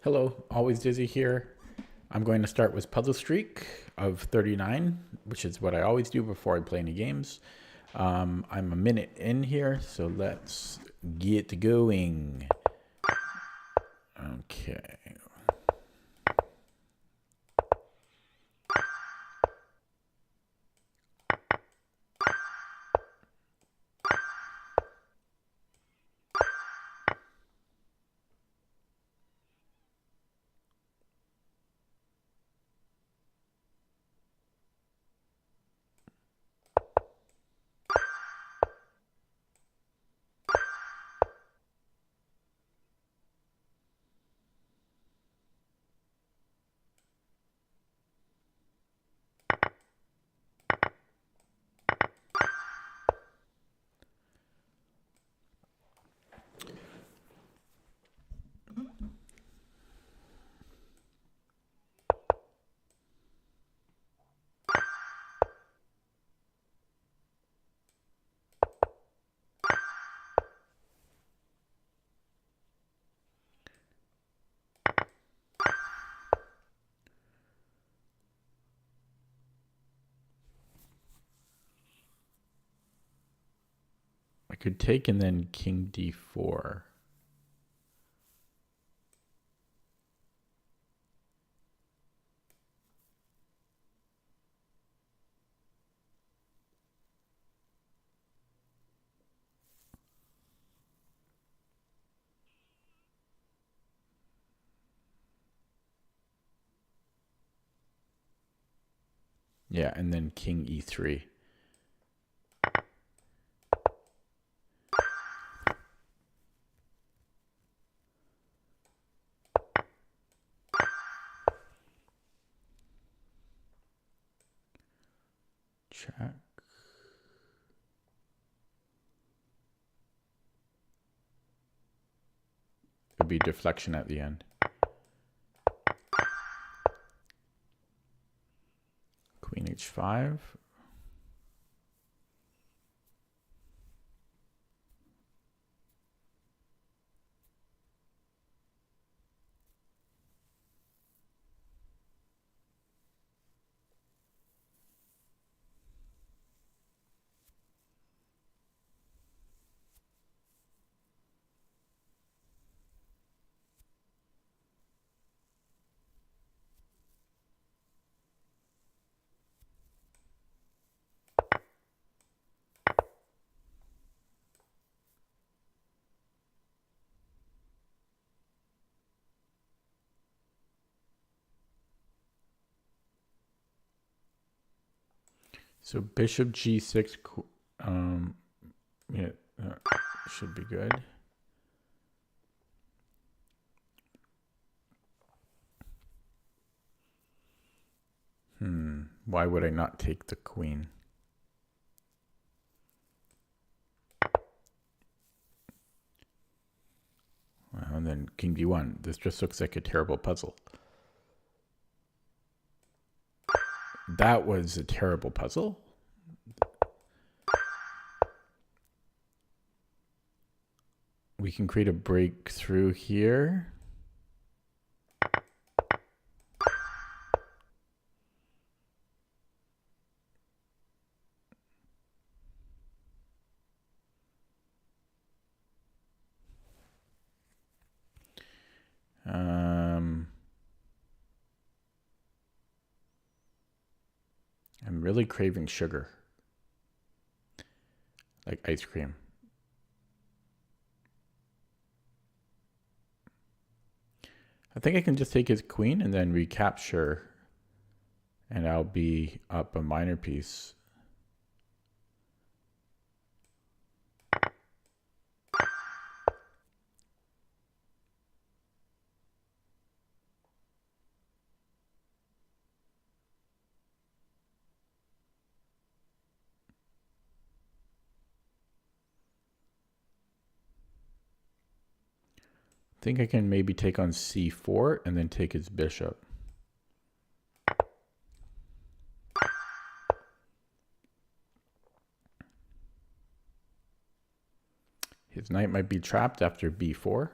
Hello, always Dizzy here. I'm going to start with Puzzle Streak of 39, which is what I always do before I play any games. I'm a minute in here, so let's get going. Okay. I could take and then King D4. Yeah, and then King E3. Check. It would be deflection at the end. Queen H5. So Bishop G6, yeah, should be good. Why would I not take the queen? Well, and then King D1. This just looks like a terrible puzzle. That was a terrible puzzle. We can create a breakthrough here. I'm really craving sugar, like ice cream. I think I can just take his queen and then recapture, and I'll be up a minor piece. I think I can maybe take on C4 and then take his bishop. His knight might be trapped after B4.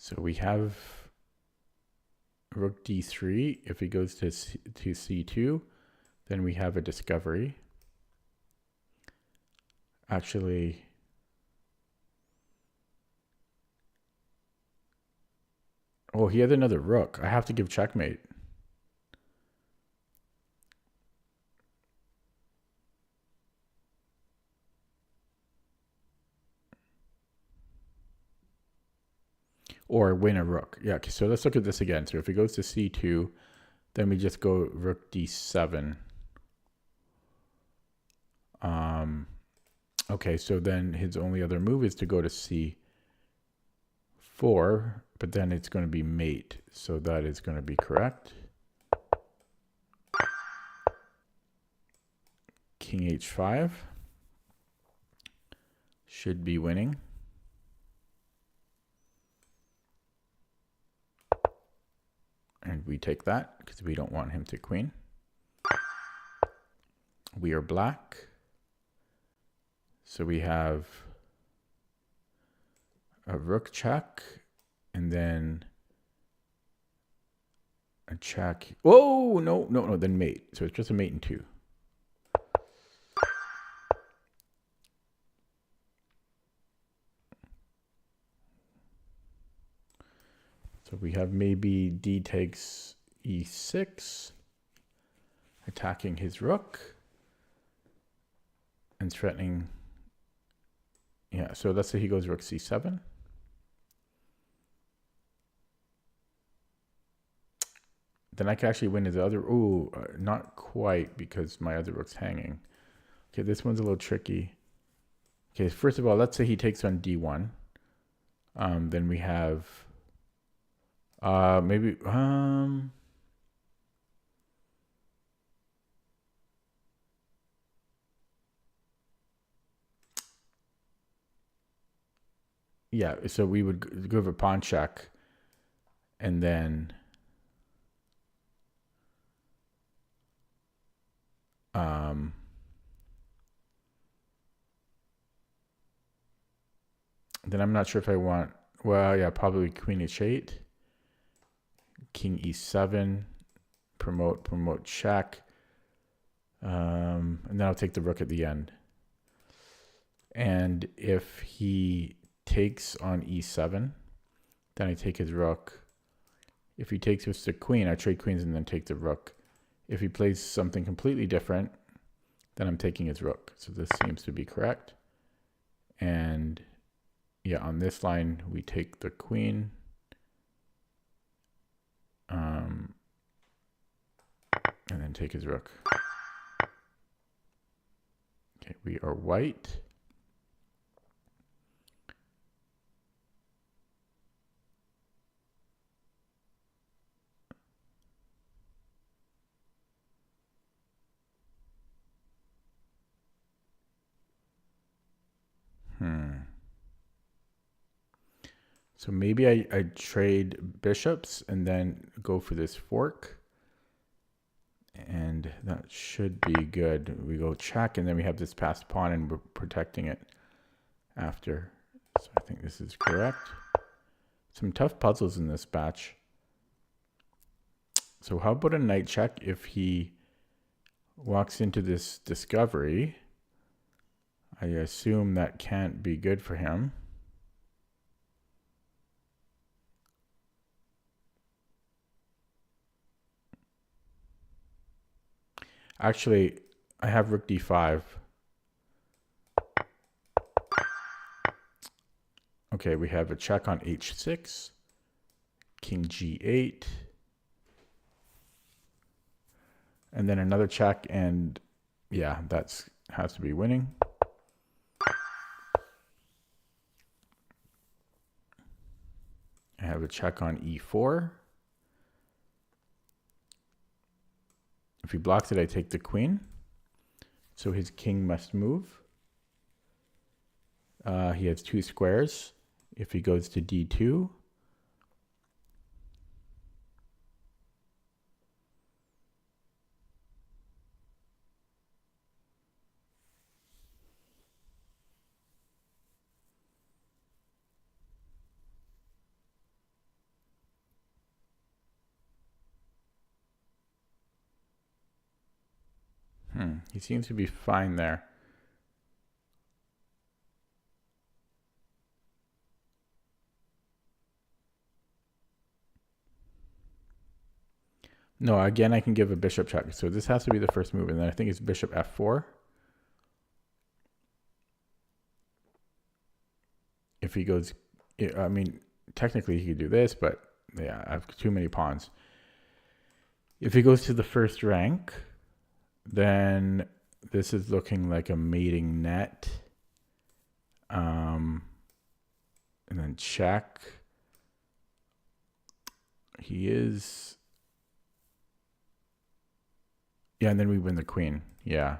So we have rook d3. If he goes to c2, then we have a discovery. Actually, oh, he had another rook. I have to give checkmate. Or win a rook. Yeah, okay, so let's look at this again. So if he goes to c2, then we just go rook d7. Okay, so then his only other move is to go to c4, but then it's going to be mate. So that is going to be correct. King h5 should be winning. And we take that because we don't want him to queen. We are black. So we have a rook check and then a check. Whoa, no, then mate. So it's just a mate and 2. So we have maybe d takes e6, attacking his rook and threatening. Yeah, so let's say he goes rook c7. Then I can actually win his other. Ooh, not quite because my other rook's hanging. Okay, this one's a little tricky. Okay, first of all, let's say he takes on d1. Then we have maybe yeah, so we would give a pawn check and then then I'm not sure if I want, well, yeah, probably queen h8, king e7, promote check, and then I'll take the rook at the end. And if he takes on e7, then I take his rook. If he takes with the queen, I trade queens and then take the rook. If he plays something completely different, then I'm taking his rook. So this seems to be correct. And yeah, on this line, we take the queen. And then take his rook. Okay, we are white. So maybe I trade bishops and then go for this fork. And that should be good. We go check, and then we have this passed pawn, and we're protecting it after. So I think this is correct. Some tough puzzles in this batch. So how about a knight check if he walks into this discovery? I assume that can't be good for him. Actually, I have rook d5. Okay, we have a check on h6, king g8, and then another check, and yeah, that's has to be winning. I have a check on e4. If he blocks it, I take the queen. So his king must move. He has 2 squares. If he goes to d2, He seems to be fine there. No, again, I can give a bishop check. So this has to be the first move. And then I think it's bishop f4. If he goes, I mean, technically he could do this, but yeah, I have too many pawns. If he goes to the first rank, then this is looking like a mating net. And then check. He is... Yeah, and then we win the queen. Yeah.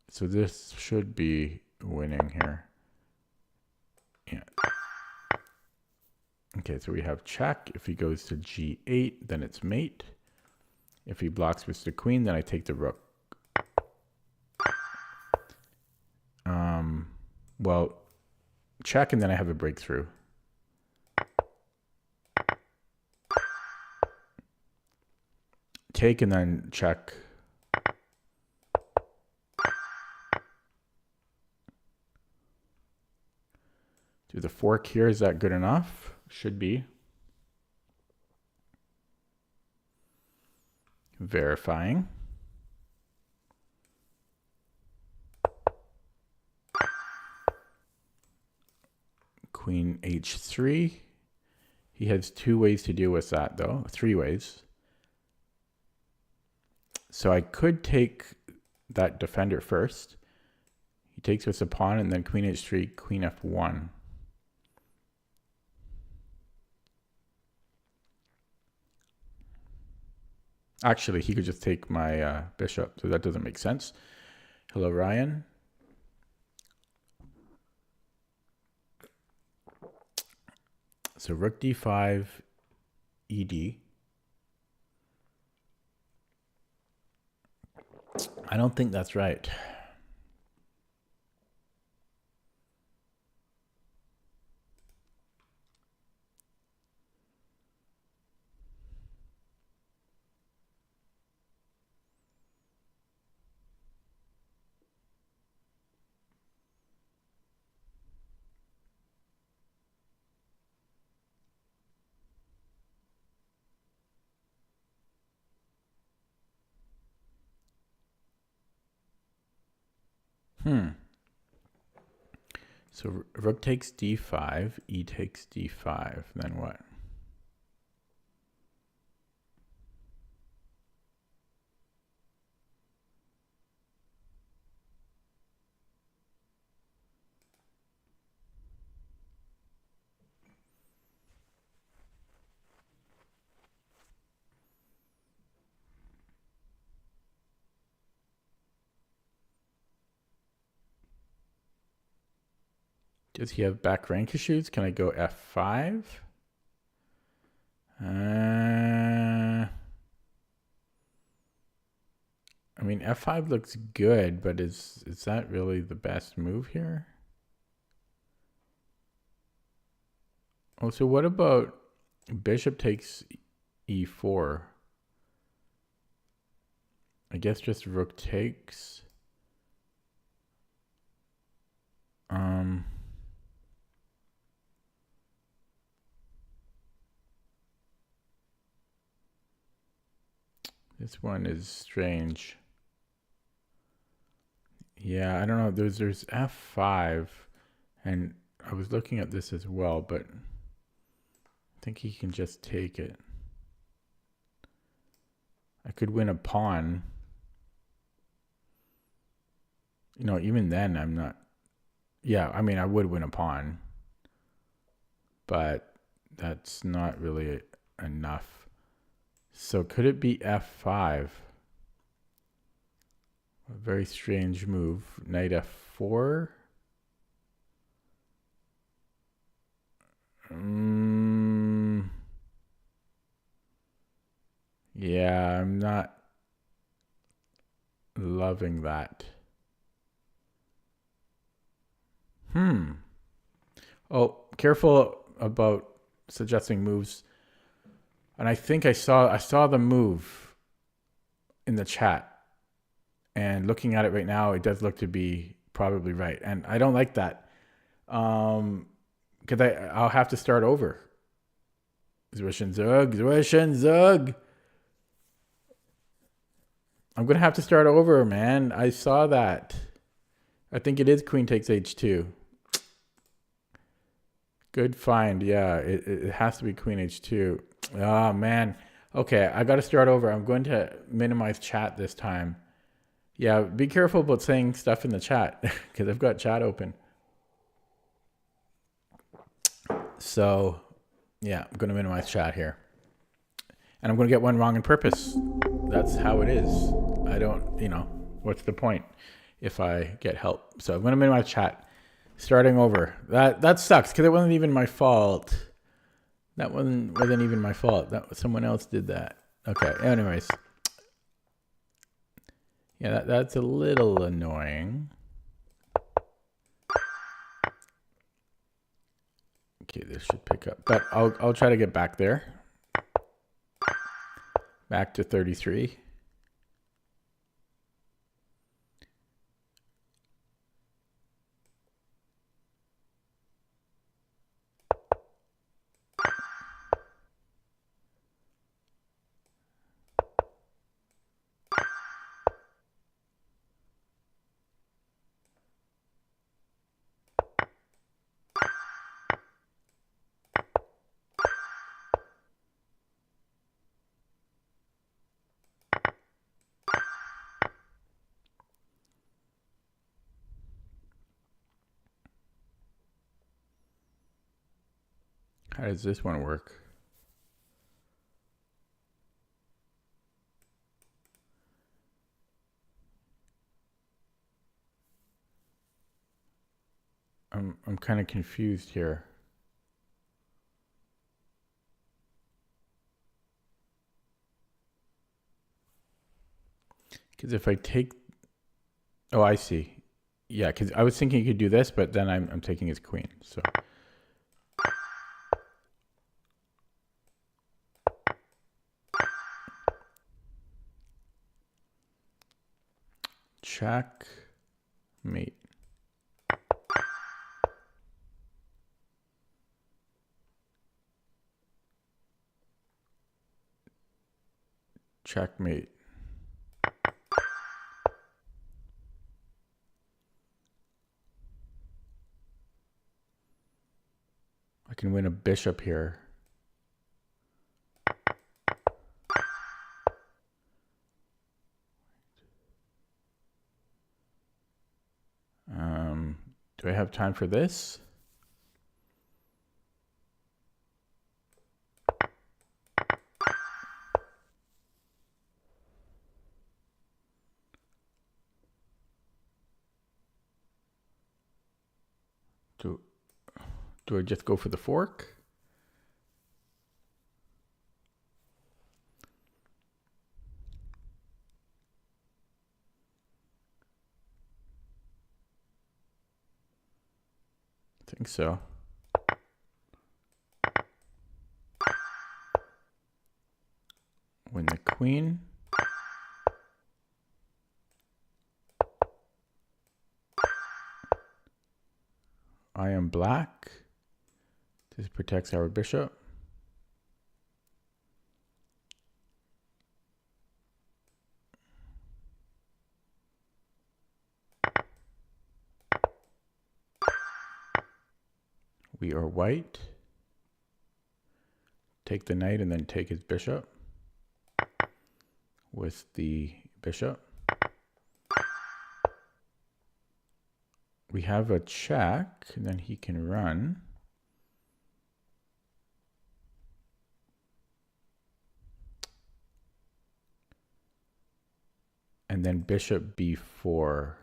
So this should be winning here. Yeah. Okay, so we have check. If he goes to g8, then it's mate. If he blocks with the queen, then I take the rook. Well, check, and then I have a breakthrough. Take, and then check. Do the fork here. Is that good enough? Should be. Verifying. Queen h3. He has 2 ways to deal with that, though. 3 ways. So I could take that defender first. He takes with a pawn, and then queen h3, queen f1. Actually, he could just take my bishop, so that doesn't make sense. Hello, Ryan. So rook d5, ed. I don't think that's right. So rook takes d5, e takes d5, then what? Does he have back rank issues? Can I go f5? I mean, f5 looks good, but is that really the best move here? Oh, so what about bishop takes e4? I guess just rook takes. This one is strange. Yeah, I don't know. There's f5, and I was looking at this as well, but I think he can just take it. I could win a pawn. You know, even then I'm not... Yeah, I mean, I would win a pawn, but that's not really enough. So could it be f5? A very strange move. Knight f4. Yeah, I'm not loving that. Oh, careful about suggesting moves. And I think I saw the move in the chat. And looking at it right now, it does look to be probably right. And I don't like that. Because I'll have to start over. Zwish and Zug, Zwish and Zug. I'm going to have to start over, man. I saw that. I think it is queen takes h2. Good find. Yeah, it has to be queen h2. Oh, man. Okay, I got to start over. I'm going to minimize chat this time. Yeah, be careful about saying stuff in the chat because I've got chat open. So, yeah, I'm going to minimize chat here. And I'm going to get one wrong on purpose. That's how it is. I don't, what's the point if I get help? So I'm going to minimize chat. Starting over. That sucks because it wasn't even my fault. That wasn't even my fault. Someone else did that. Okay, anyways. Yeah, that's a little annoying. Okay, this should pick up. But I'll try to get back there. Back to 33. How does this one work? I'm kind of confused here. Because if I take, oh, I see. Yeah, because I was thinking you could do this, but then I'm taking his queen. So check, mate. Checkmate. I can win a bishop here. Do I have time for this? Do I just go for the fork? I think so. Win the queen. I am black. This protects our bishop. We are white. Take the knight and then take his bishop with the bishop. We have a check, and then he can run. And then bishop b4.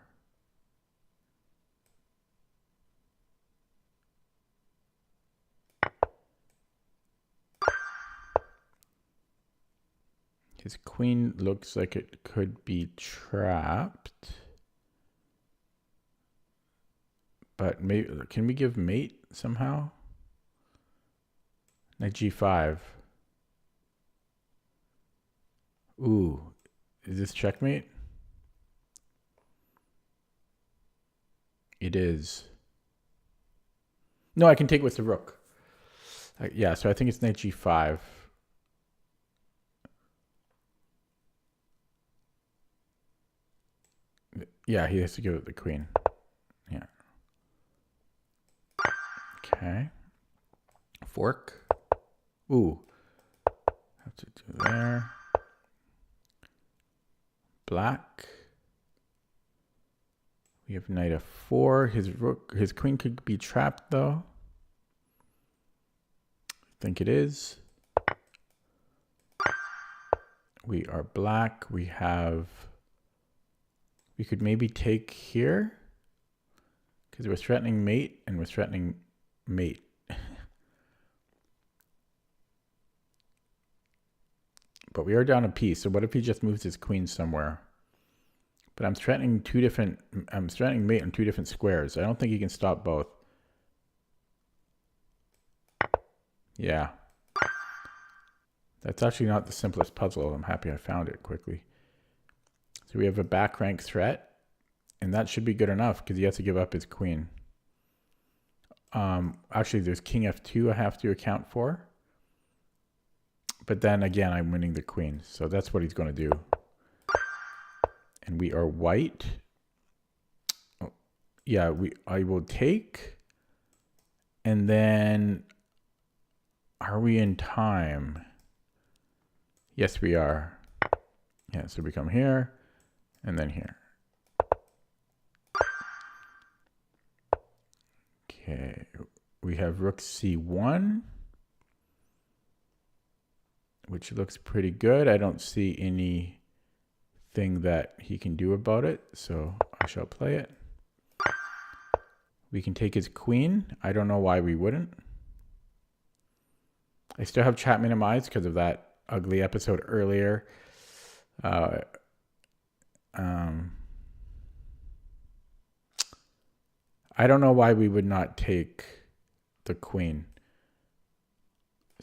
His queen looks like it could be trapped. But maybe, can we give mate somehow? Knight g5. Ooh, is this checkmate? It is. No, I can take with the rook. Yeah, so I think it's knight g5. Yeah, he has to give it the queen. Yeah. Okay. Fork. Ooh. Have to do there. Black. We have knight f4. His queen could be trapped though. I think it is. We are black. We could maybe take here because we're threatening mate and we're threatening mate. But we are down a piece. So what if he just moves his queen somewhere? But I'm threatening mate on 2 different squares. I don't think he can stop both. Yeah. That's actually not the simplest puzzle. I'm happy I found it quickly. So we have a back rank threat, and that should be good enough because he has to give up his queen. Actually, there's king f2 I have to account for. But then again, I'm winning the queen. So that's what he's going to do. And we are white. Oh, yeah, I will take. And then are we in time? Yes, we are. Yeah, so we come here and then here. Okay, we have rook c1, which looks pretty good. I don't see anything that he can do about it, so I shall play it. We can take his queen. I don't know why we wouldn't. I still have chat minimized because of that ugly episode earlier. I don't know why we would not take the queen.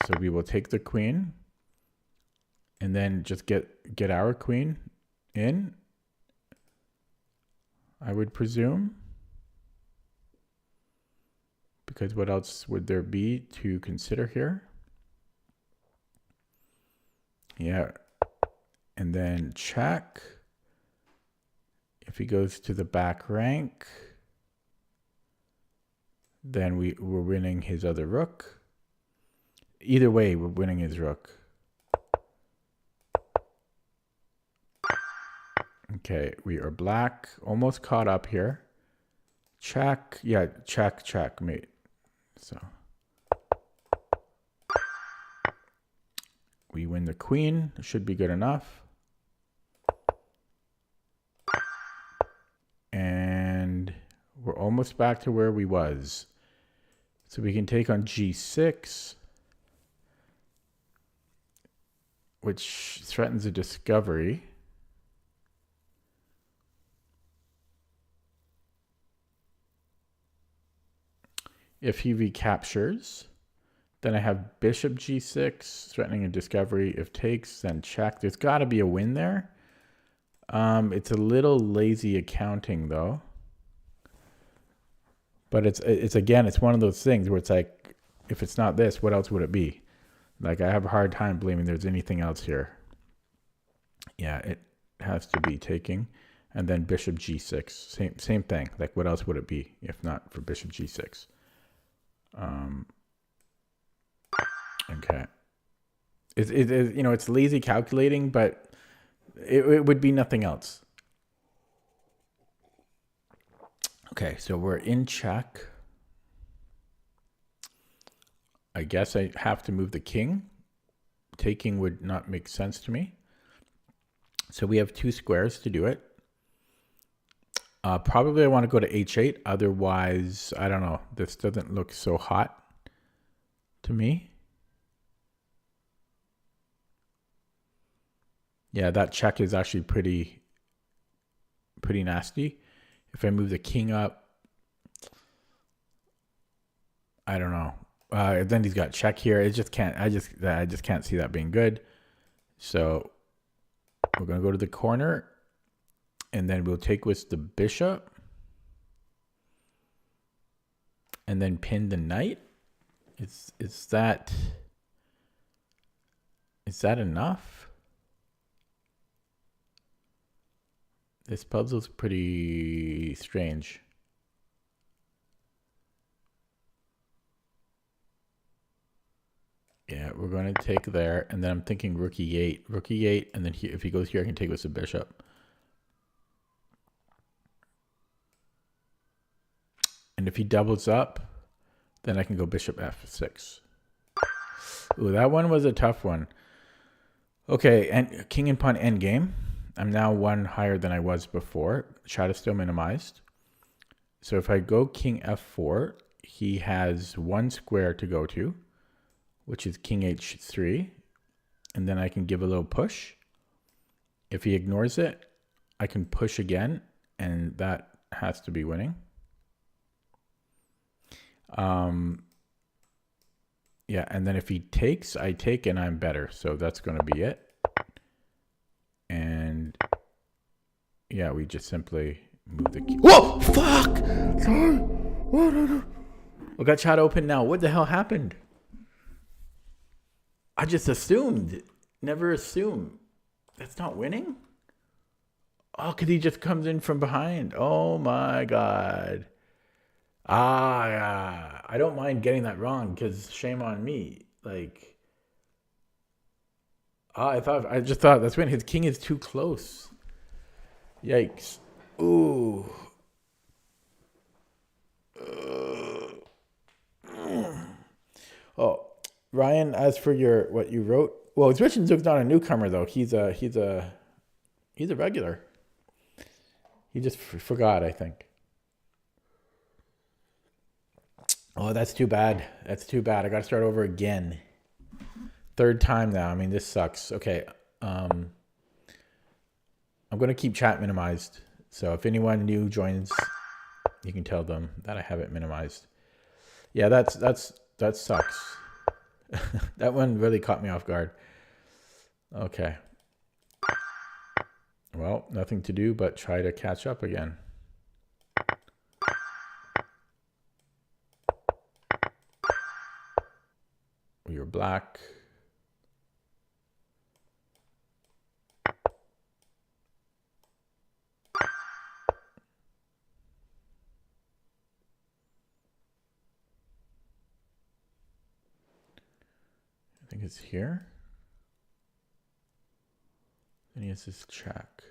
So we will take the queen and then just get our queen in, I would presume. Because what else would there be to consider here? Yeah. And then check. If he goes to the back rank, then we're winning his other rook. Either way, we're winning his rook. Okay, we are black. Almost caught up here. Check. Yeah, check, mate. So we win the queen. It should be good enough. And we're almost back to where we was. So we can take on g6, which threatens a discovery. If he recaptures, then I have bishop g6, threatening a discovery. If takes, then check. There's got to be a win there. It's a little lazy accounting, though. But it's again, it's one of those things where it's like, if it's not this, what else would it be? Like, I have a hard time believing there's anything else here. Yeah, it has to be taking. And then bishop g6. Same thing. Like, what else would it be if not for bishop g6? Okay. It's lazy calculating, but it would be nothing else. Okay, so we're in check. I guess I have to move the king. Taking would not make sense to me. So we have 2 squares to do it. Probably I want to go to h8. Otherwise, I don't know. This doesn't look so hot to me. Yeah, that check is actually pretty nasty. If I move the king up, I don't know. Then he's got check here. I just can't see that being good. So we're gonna go to the corner, and then we'll take with the bishop. and then pin the knight. Is that enough? This puzzle's pretty strange. Yeah, we're going to take there, and then I'm thinking rook e8, and then here, if he goes here, I can take with the bishop. And if he doubles up, then I can go bishop f6. Ooh, that one was a tough one. Okay, and king and pawn endgame. I'm now one higher than I was before. Shadow still minimized. So if I go king f4, he has one square to go to, which is king h3. And then I can give a little push. If he ignores it, I can push again, and that has to be winning. Yeah, and then if he takes, I take, and I'm better. So that's going to be it. And yeah, we just simply move the key. Whoa! Fuck! Sorry. We got chat open now. What the hell happened? I just assumed. Never assume. That's not winning? Oh, because he just comes in from behind. Oh my God. Yeah. I don't mind getting that wrong because shame on me. Like, I just thought that's when his king is too close. Yikes. Ooh. Oh, Ryan, as for what you wrote, well, Zwischenzuck's not a newcomer though. He's a regular. He just forgot, I think. Oh, that's too bad. That's too bad. I got to start over again. Third time now. I mean, this sucks. Okay. I'm going to keep chat minimized. So if anyone new joins, you can tell them that I have it minimized. Yeah, that sucks. That one really caught me off guard. Okay. Well, nothing to do but try to catch up again. We are black. I think it's here. And he has this check.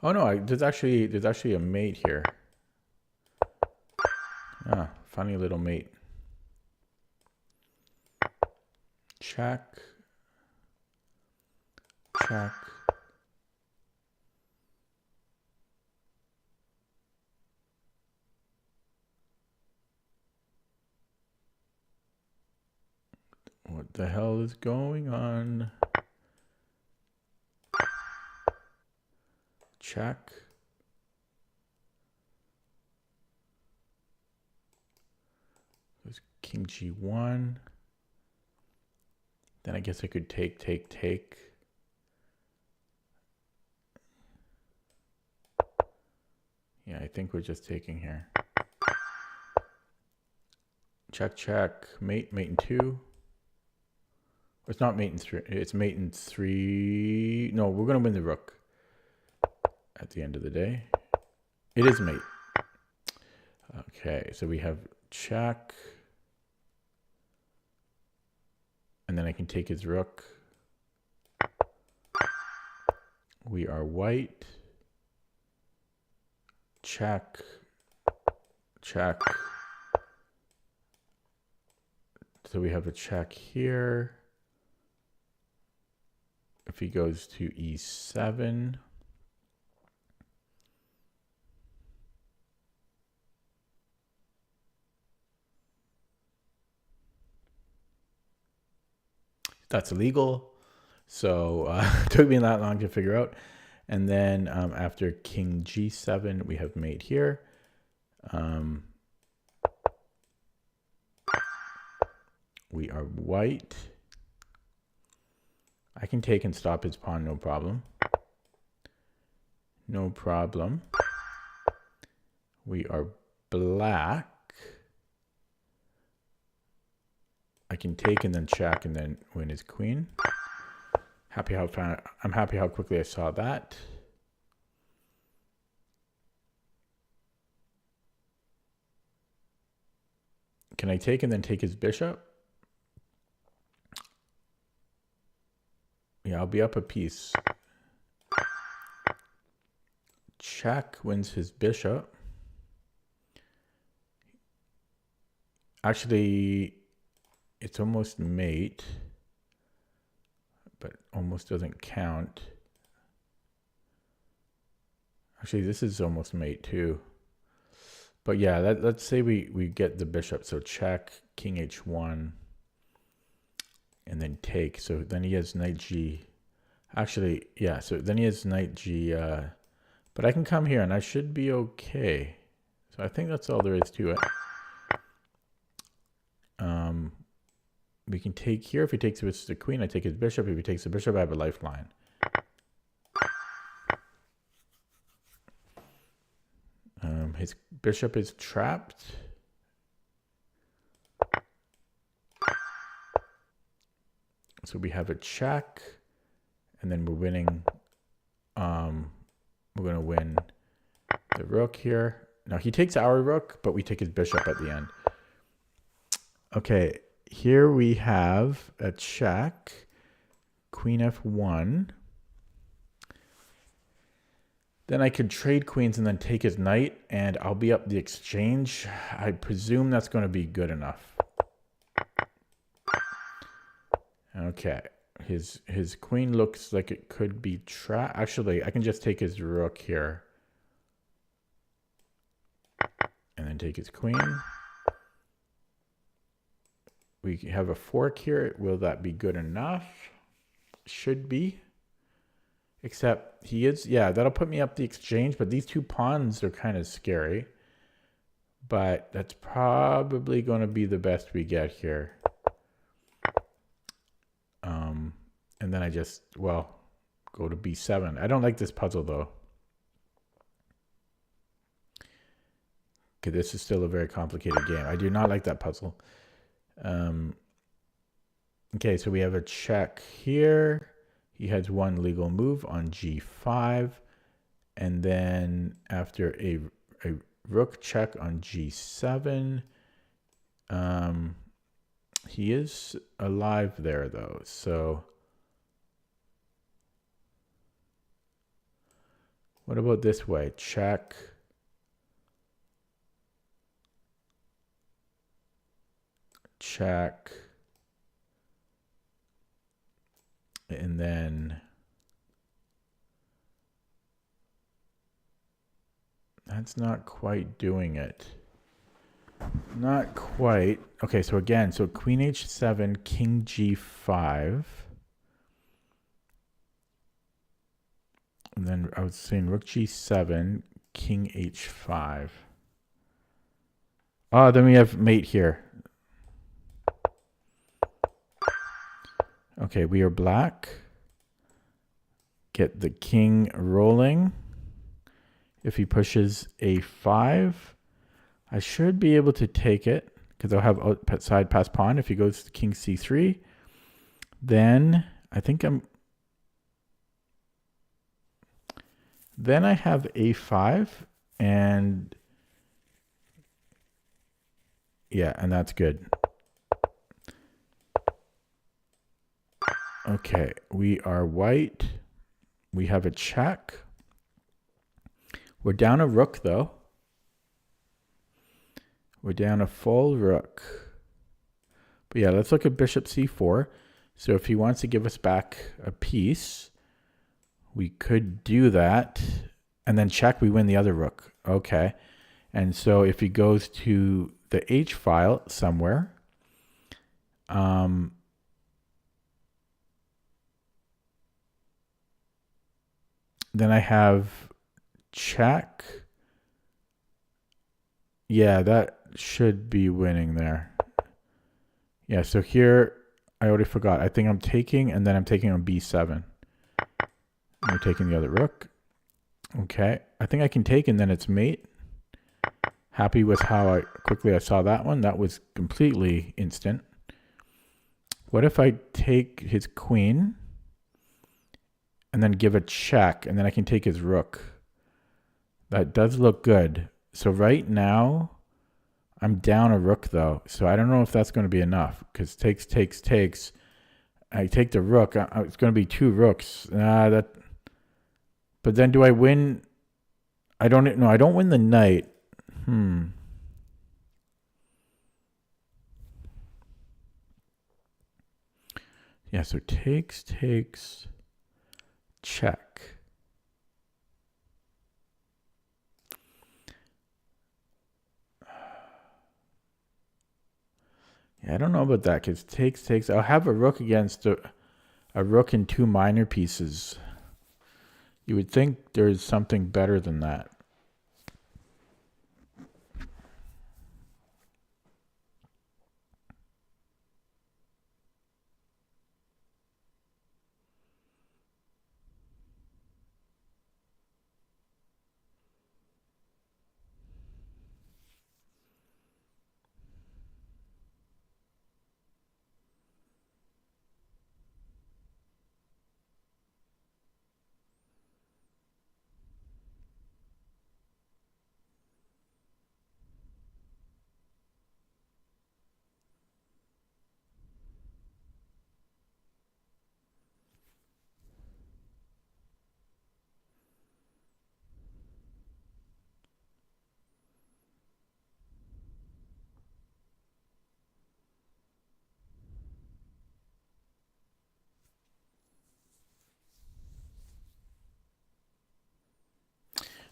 Oh no, there's actually a mate here. Ah, funny little mate. Check. Check. What the hell is going on? Check. There's king g1. Then I guess I could take. Yeah, I think we're just taking here. Check, check. Mate in 2. It's not mate in 3. It's mate in 3. No, we're going to win the rook at the end of the day. It is mate. Okay, so we have check. And then I can take his rook. We are white. Check. Check. So we have a check here. If he goes to e7. That's illegal. So it took me that long to figure out. And then after king g7, we have mate here. We are white. I can take and stop his pawn, no problem. No problem. We are black. I can take and then check and then win his queen. I'm happy how quickly I saw that. Can I take and then take his bishop? Yeah, I'll be up a piece. Check wins his bishop. Actually, it's almost mate, but almost doesn't count. Actually, this is almost mate too. But yeah, let's say we get the bishop. So check, king h1, and then take. So then he has knight g. Actually, yeah, so then he has knight g. But I can come here and I should be okay. So I think that's all there is to it. We can take here. If he takes with the queen, I take his bishop. If he takes the bishop, I have a lifeline. His bishop is trapped. So we have a check, and then we're winning. We're going to win the rook here. Now he takes our rook, but we take his bishop at the end. Okay, here we have a check, queen f1. Then I could trade queens and then take his knight, and I'll be up the exchange. I presume that's going to be good enough. Okay, his queen looks like it could be trapped. Actually, I can just take his rook here. And then take his queen. We have a fork here. Will that be good enough? Should be. Except he is, yeah, that'll put me up the exchange, but these two pawns are kind of scary. But that's probably going to be the best we get here. And then I just, well, go to b7. I don't like this puzzle, though. Okay, this is still a very complicated game. I do not like that puzzle. Okay, so we have a check here. He has one legal move on g5. And then after a rook check on g7, he is alive there, though. So what about this way? Check. Check. And then that's not quite doing it. Not quite. Okay, so again, so queen h7, king g5. And then I was saying rook g7, king h5. Oh, then we have mate here. Okay, we are black. Get the king rolling. If he pushes a5, I should be able to take it because I'll have outside pass pawn. If he goes to king c3, then I think then I have a5 and yeah, and that's good. Okay, we are white. We have a check. We're down a rook, though. We're down a full rook. But yeah, let's look at bishop c4. So if he wants to give us back a piece, we could do that. And then check, we win the other rook. Okay. And so if he goes to the h file somewhere, then I have check. Yeah, that should be winning there. Yeah, so here, I already forgot. I think I'm taking, and then I'm taking on b7. I'm taking the other rook. Okay, I think I can take, and then it's mate. Happy with how quickly I saw that one. That was completely instant. What if I take his queen and then give a check, and then I can take his rook? That does look good. So right now, I'm down a rook though. So I don't know if that's going to be enough, because takes, takes, takes. I take the rook. It's going to be 2 rooks. But then do I win? I don't know. I don't win the knight. Yeah, so takes, takes, check. Yeah, I don't know about that, because takes, takes. I'll have a rook against a rook and 2 minor pieces. You would think there's something better than that.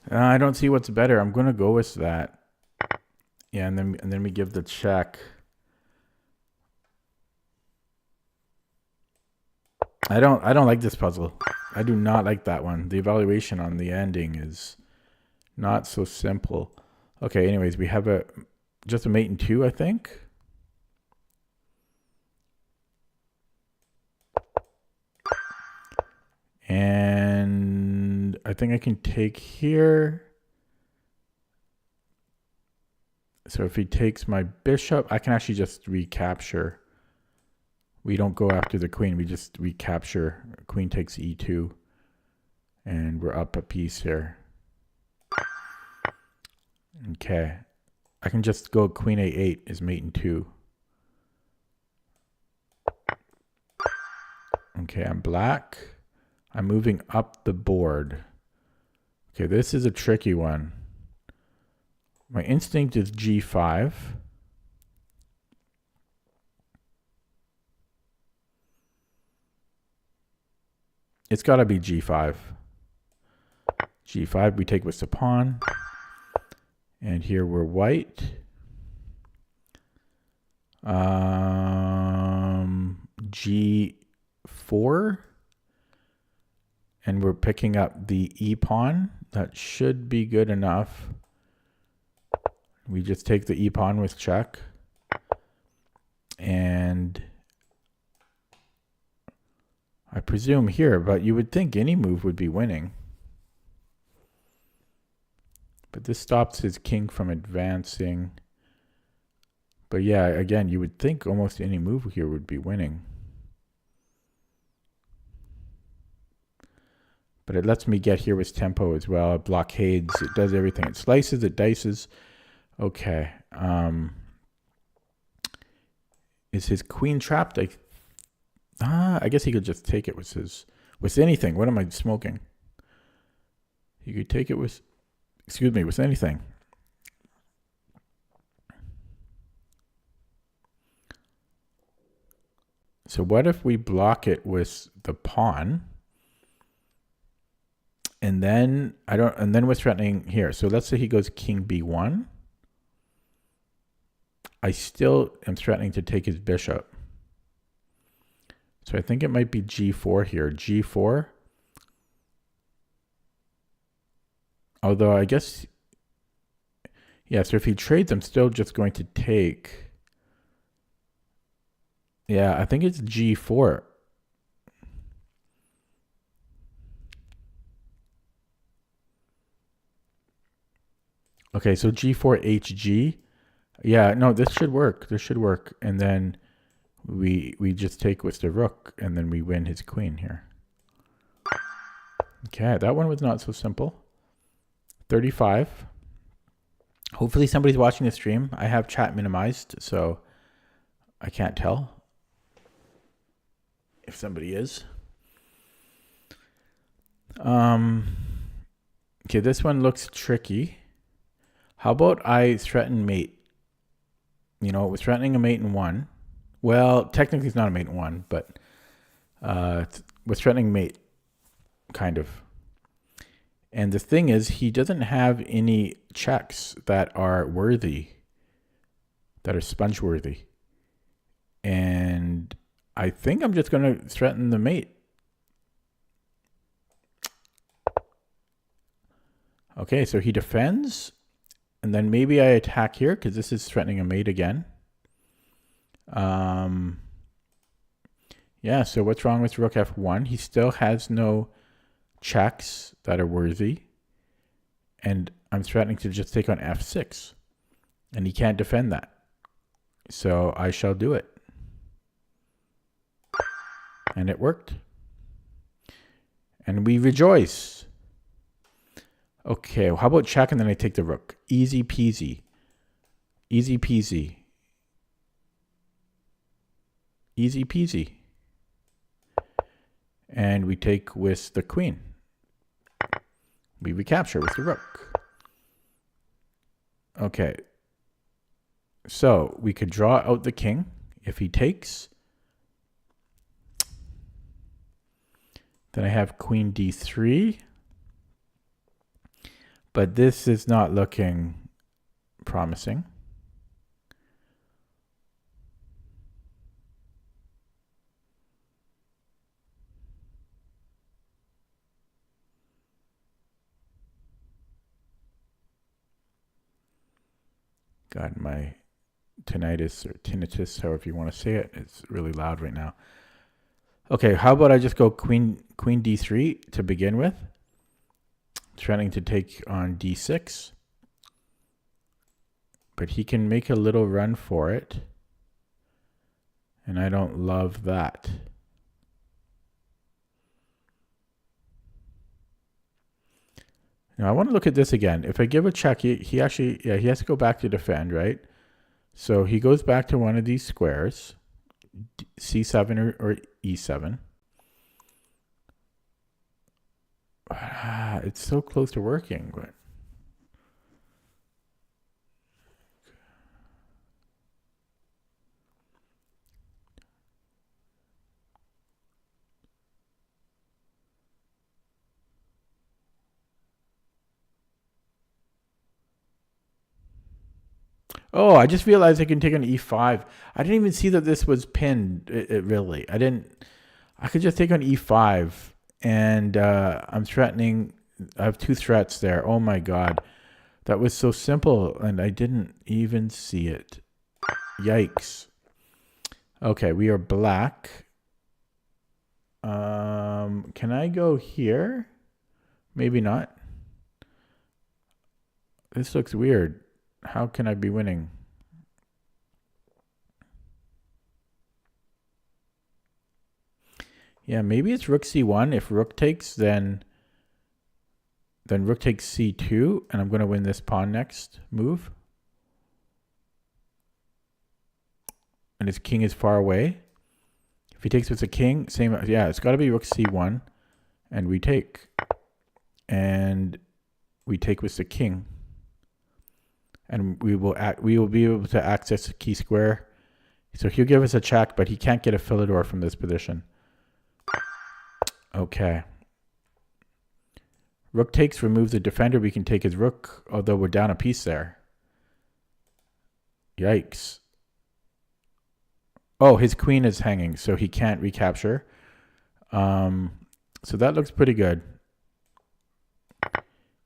I don't see what's better. I'm going to go with that. Yeah, and then we give the check. I don't like this puzzle. I do not like that one. The evaluation on the ending is not so simple. Okay, anyways, we have just a mate and 2, I think. And I think I can take here. So if he takes my bishop, I can actually just recapture. We don't go after the queen. We just recapture. Queen takes e2. And we're up a piece here. Okay. I can just go queen a8 is mate and 2. Okay, I'm black. I'm moving up the board. Okay, this is a tricky one. My instinct is g5. It's got to be g5. g5, we take with the pawn. And here we're white. G4. And we're picking up the e pawn. That should be good enough. We just take the e pawn with check. And I presume here, but you would think any move would be winning. But this stops his king from advancing. But yeah, again, you would think almost any move here would be winning. But it lets me get here with tempo as well. It blockades. It does everything. It slices. It dices. Okay. Is his queen trapped? I guess he could just take it with anything. What am I smoking? He could take it with anything. So what if we block it with the pawn? And then we're threatening here. So let's say he goes king b1. I still am threatening to take his bishop. So I think it might be g4 here. G4. Although I guess, yeah, so if he trades, I'm still just going to take. Yeah, I think it's G4. Okay, so G4HG. Yeah, no, this should work. This should work. And then we just take with the rook, and then we win his queen here. Okay, that one was not so simple. 35. Hopefully somebody's watching the stream. I have chat minimized, so I can't tell if somebody is. Okay, this one looks tricky. How about I threaten mate? You know, it was threatening a mate in 1. Well, technically it's not a mate in 1, but we're threatening mate, kind of. And the thing is, he doesn't have any checks that are worthy, that are sponge worthy. And I think I'm just going to threaten the mate. Okay, so he defends. And then maybe I attack here because this is threatening a mate again. Yeah, so what's wrong with rook f1? He still has no checks that are worthy. And I'm threatening to just take on f6. And he can't defend that. So I shall do it. And it worked. And we rejoice. Okay, well, how about check and then I take the rook? Easy peasy. Easy peasy. Easy peasy. And we take with the queen. We recapture with the rook. Okay. So we could draw out the king if he takes. Then I have queen d3. But this is not looking promising. God, my tinnitus or tinnitus, however you want to say it, it's really loud right now. Okay, how about I just go queen d3 to begin with? Threatening to take on d6. But he can make a little run for it. And I don't love that. Now I want to look at this again. If I give a check, he actually, yeah, he has to go back to defend, right? So he goes back to one of these squares, c7 or e7. It's so close to working, but oh, I just realized I can take on e5. I didn't even see that this was pinned, really. I could just take on e5, and I'm threatening. I have 2 threats there. Oh my God. That was so simple, and I didn't even see it. Yikes. Okay, we are black. Can I go here? Maybe not. This looks weird. How can I be winning? Yeah, maybe it's rook c1. If rook takes, then rook takes c2, and I'm going to win this pawn next move. And his king is far away. If he takes with the king, same. Yeah, it's got to be rook c1, and we take. And we take with the king. And we will be able to access the key square. So he'll give us a check, but he can't get a Philidor from this position. Okay. Rook takes, remove the defender. We can take his rook, although we're down a piece there. Yikes. Oh, his queen is hanging, so he can't recapture. So that looks pretty good.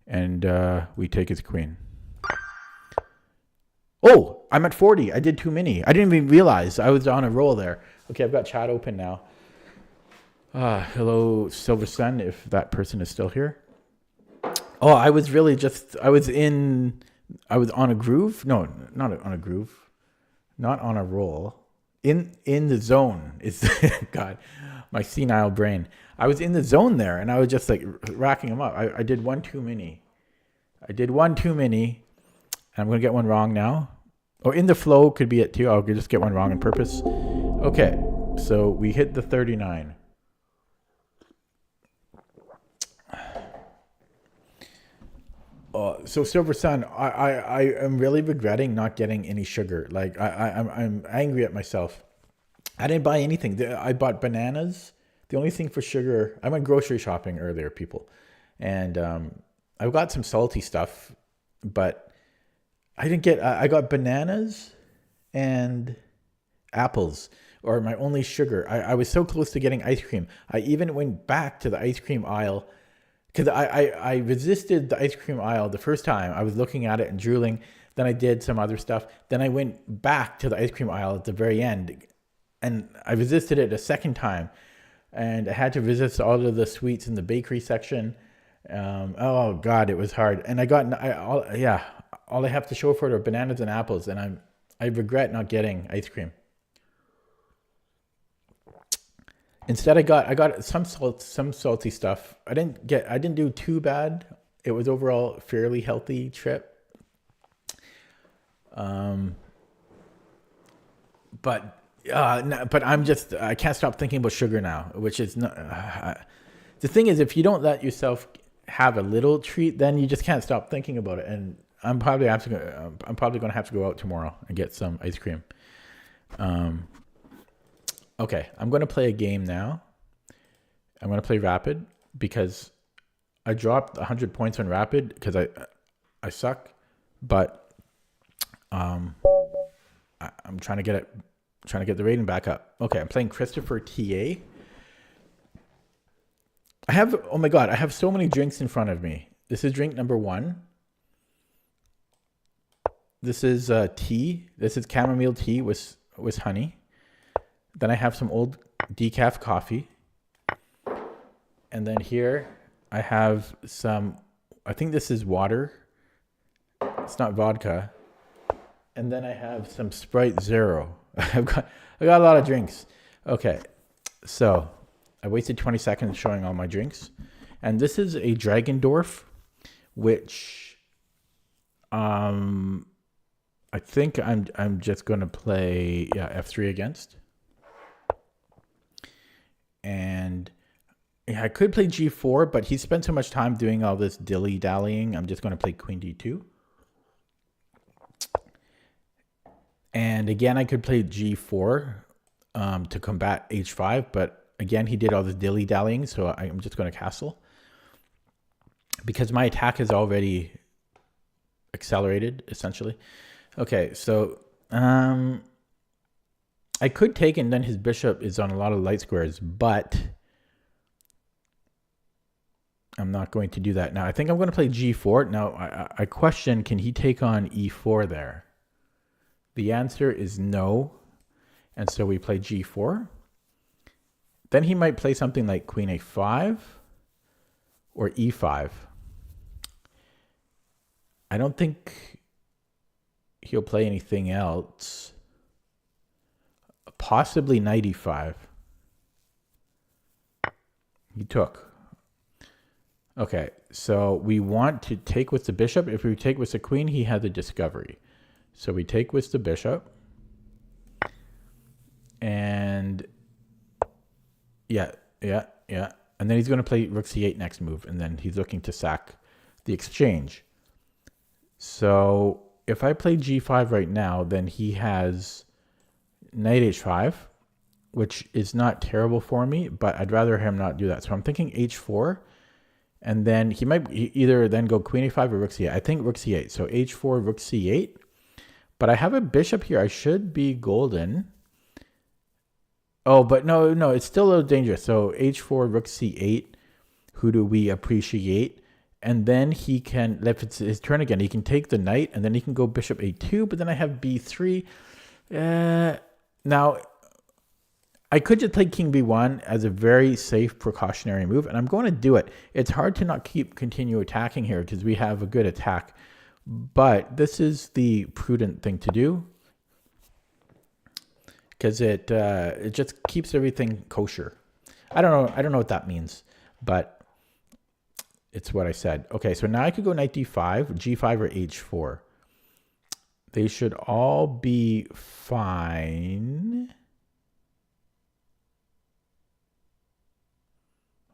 And we take his queen. Oh, I'm at 40. I did too many. I didn't even realize I was on a roll there. Okay, I've got chat open now. Hello, Silver Sun, if that person is still here. Oh, I was on a groove. No, not on a groove. Not on a roll. In the zone. It's God, my senile brain. I was in the zone there, and I was just like racking them up. I did one too many. And I'm going to get one wrong now. Oh, in the flow could be it too. I'll just get one wrong on purpose. Okay, so we hit the 39. So Silver Sun, I am really regretting not getting any sugar. Like I'm angry at myself. I didn't buy anything. I bought bananas. The only thing for sugar, I went grocery shopping earlier, people, and I've got some salty stuff, but I didn't get. I got bananas and apples, or my only sugar. I was so close to getting ice cream. I even went back to the ice cream aisle. Because I resisted the ice cream aisle the first time. I was looking at it and drooling. Then I did some other stuff. Then I went back to the ice cream aisle at the very end. And I resisted it a second time. And I had to resist all of the sweets in the bakery section. Oh, God, it was hard. And all I have to show for it are bananas and apples. And I regret not getting ice cream. Instead, I got some salty stuff. I didn't do too bad. It was overall a fairly healthy trip. But I can't stop thinking about sugar now, which is not. The thing is, if you don't let yourself have a little treat, then you just can't stop thinking about it. And I'm probably going to have to go out tomorrow and get some ice cream. Okay, I'm going to play a game now. I'm going to play Rapid because I dropped 100 points on Rapid because I suck, but I'm trying to get the rating back up. Okay, I'm playing Christopher TA. Oh my God, I have so many drinks in front of me. This is drink number 1. This is tea. This is chamomile tea with honey. Then I have some old decaf coffee. And then here I have some, I think this is water. It's not vodka. And then I have some Sprite Zero. I got a lot of drinks. Okay, so I wasted 20 seconds showing all my drinks. And this is a Dragendorf, which I think I'm just going to play F3 against. And I could play G4, but he spent so much time doing all this dilly-dallying. I'm just going to play Queen D2. And again, I could play G4 to combat H5, but again, he did all this dilly-dallying, so I'm just going to castle. Because my attack is already accelerated, essentially. Okay, so I could take, and then his bishop is on a lot of light squares, but I'm not going to do that. Now, I think I'm going to play G4. Now, I question, can he take on E4 there? The answer is no. And so we play G4. Then he might play something like Queen A5 or E5. I don't think he'll play anything else. Possibly Knight E5. He took. Okay, so we want to take with the bishop. If we take with the queen, he has a discovery. So we take with the bishop. And yeah. And then he's going to play Rook C8 next move. And then he's looking to sack the exchange. So if I play G5 right now, then he has Knight H5, which is not terrible for me, but I'd rather him not do that. So I'm thinking H4. And then he might either then go Queen A5 or Rook C8. I think Rook C8. So H4, Rook C8. But I have a bishop here. I should be golden. Oh, but no, it's still a little dangerous. So H4, Rook C8. Who do we appreciate? And then he can, if it's his turn again, he can take the knight, and then he can go Bishop A2. But then I have B3. Now, I could just play king b1 as a very safe precautionary move, and I'm going to do it. It's hard to not continue attacking here because we have a good attack, but this is the prudent thing to do because it just keeps everything kosher. I don't know what that means, but it's what I said. Okay, so now I could go knight d5, g5, or h4. They should all be fine.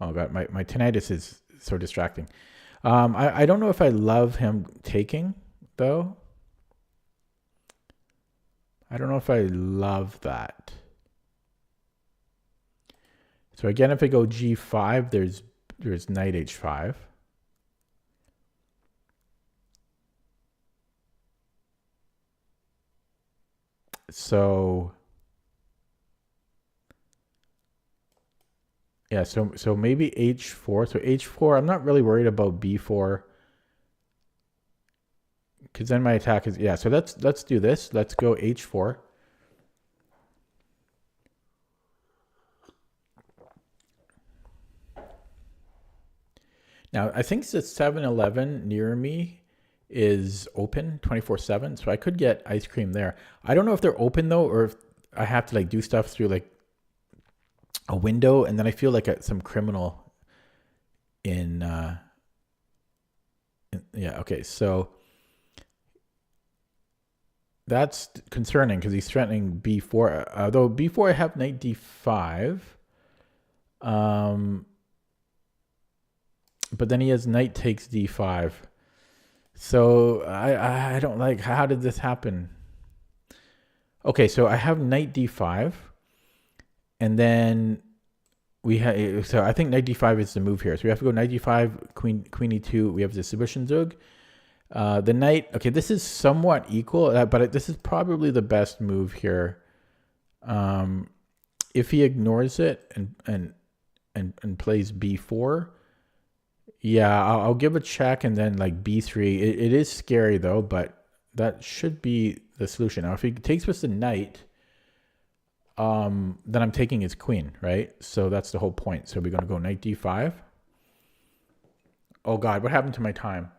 Oh god, my tinnitus is so distracting. I don't know if I love him taking, though. I don't know if I love that. So again, if I go g5, there's knight h5. So yeah, so maybe h4. So h4, I'm not really worried about b4. Because then my attack is, yeah, so let's do this. Let's go h4. Now, I think the 7-Eleven near me is open 24/7, so I could get ice cream there. I don't know if they're open, though, or if I have to, like, do stuff through, like, a window, and then I feel like some criminal in yeah, okay, so that's concerning because he's threatening b4. Although b4 I have knight d5. But then he has knight takes d5. So I don't like, how did this happen? Okay, so I have knight d5. And then we have, so I think knight d5 is the move here. So we have to go knight d5, queen e2. We have the submission zug. The knight, okay, this is somewhat equal, but this is probably the best move here. If he ignores it and plays b4, yeah, I'll give a check and then like b3. It is scary though, but that should be the solution. Now, if he takes with the knight, then I'm taking his queen, right? So that's the whole point. So we're going to go knight d5. Oh God, what happened to my time?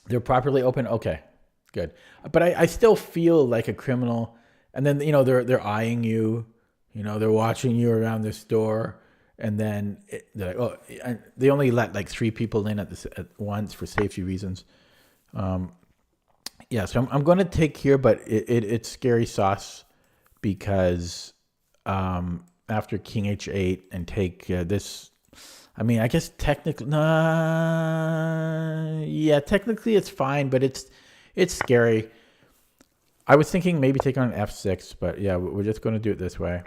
They're properly open. Okay, good. But I still feel like a criminal. And then, you know, they're eyeing you. You know, they're watching you around the store. And then they're like, oh, and they only let like 3 people in at once for safety reasons. Yeah, so I'm going to take here, but it's scary sauce because after king h8 and take this, I mean, I guess technically, yeah, technically it's fine, but it's scary. I was thinking maybe take on f6, but yeah, we're just going to do it this way.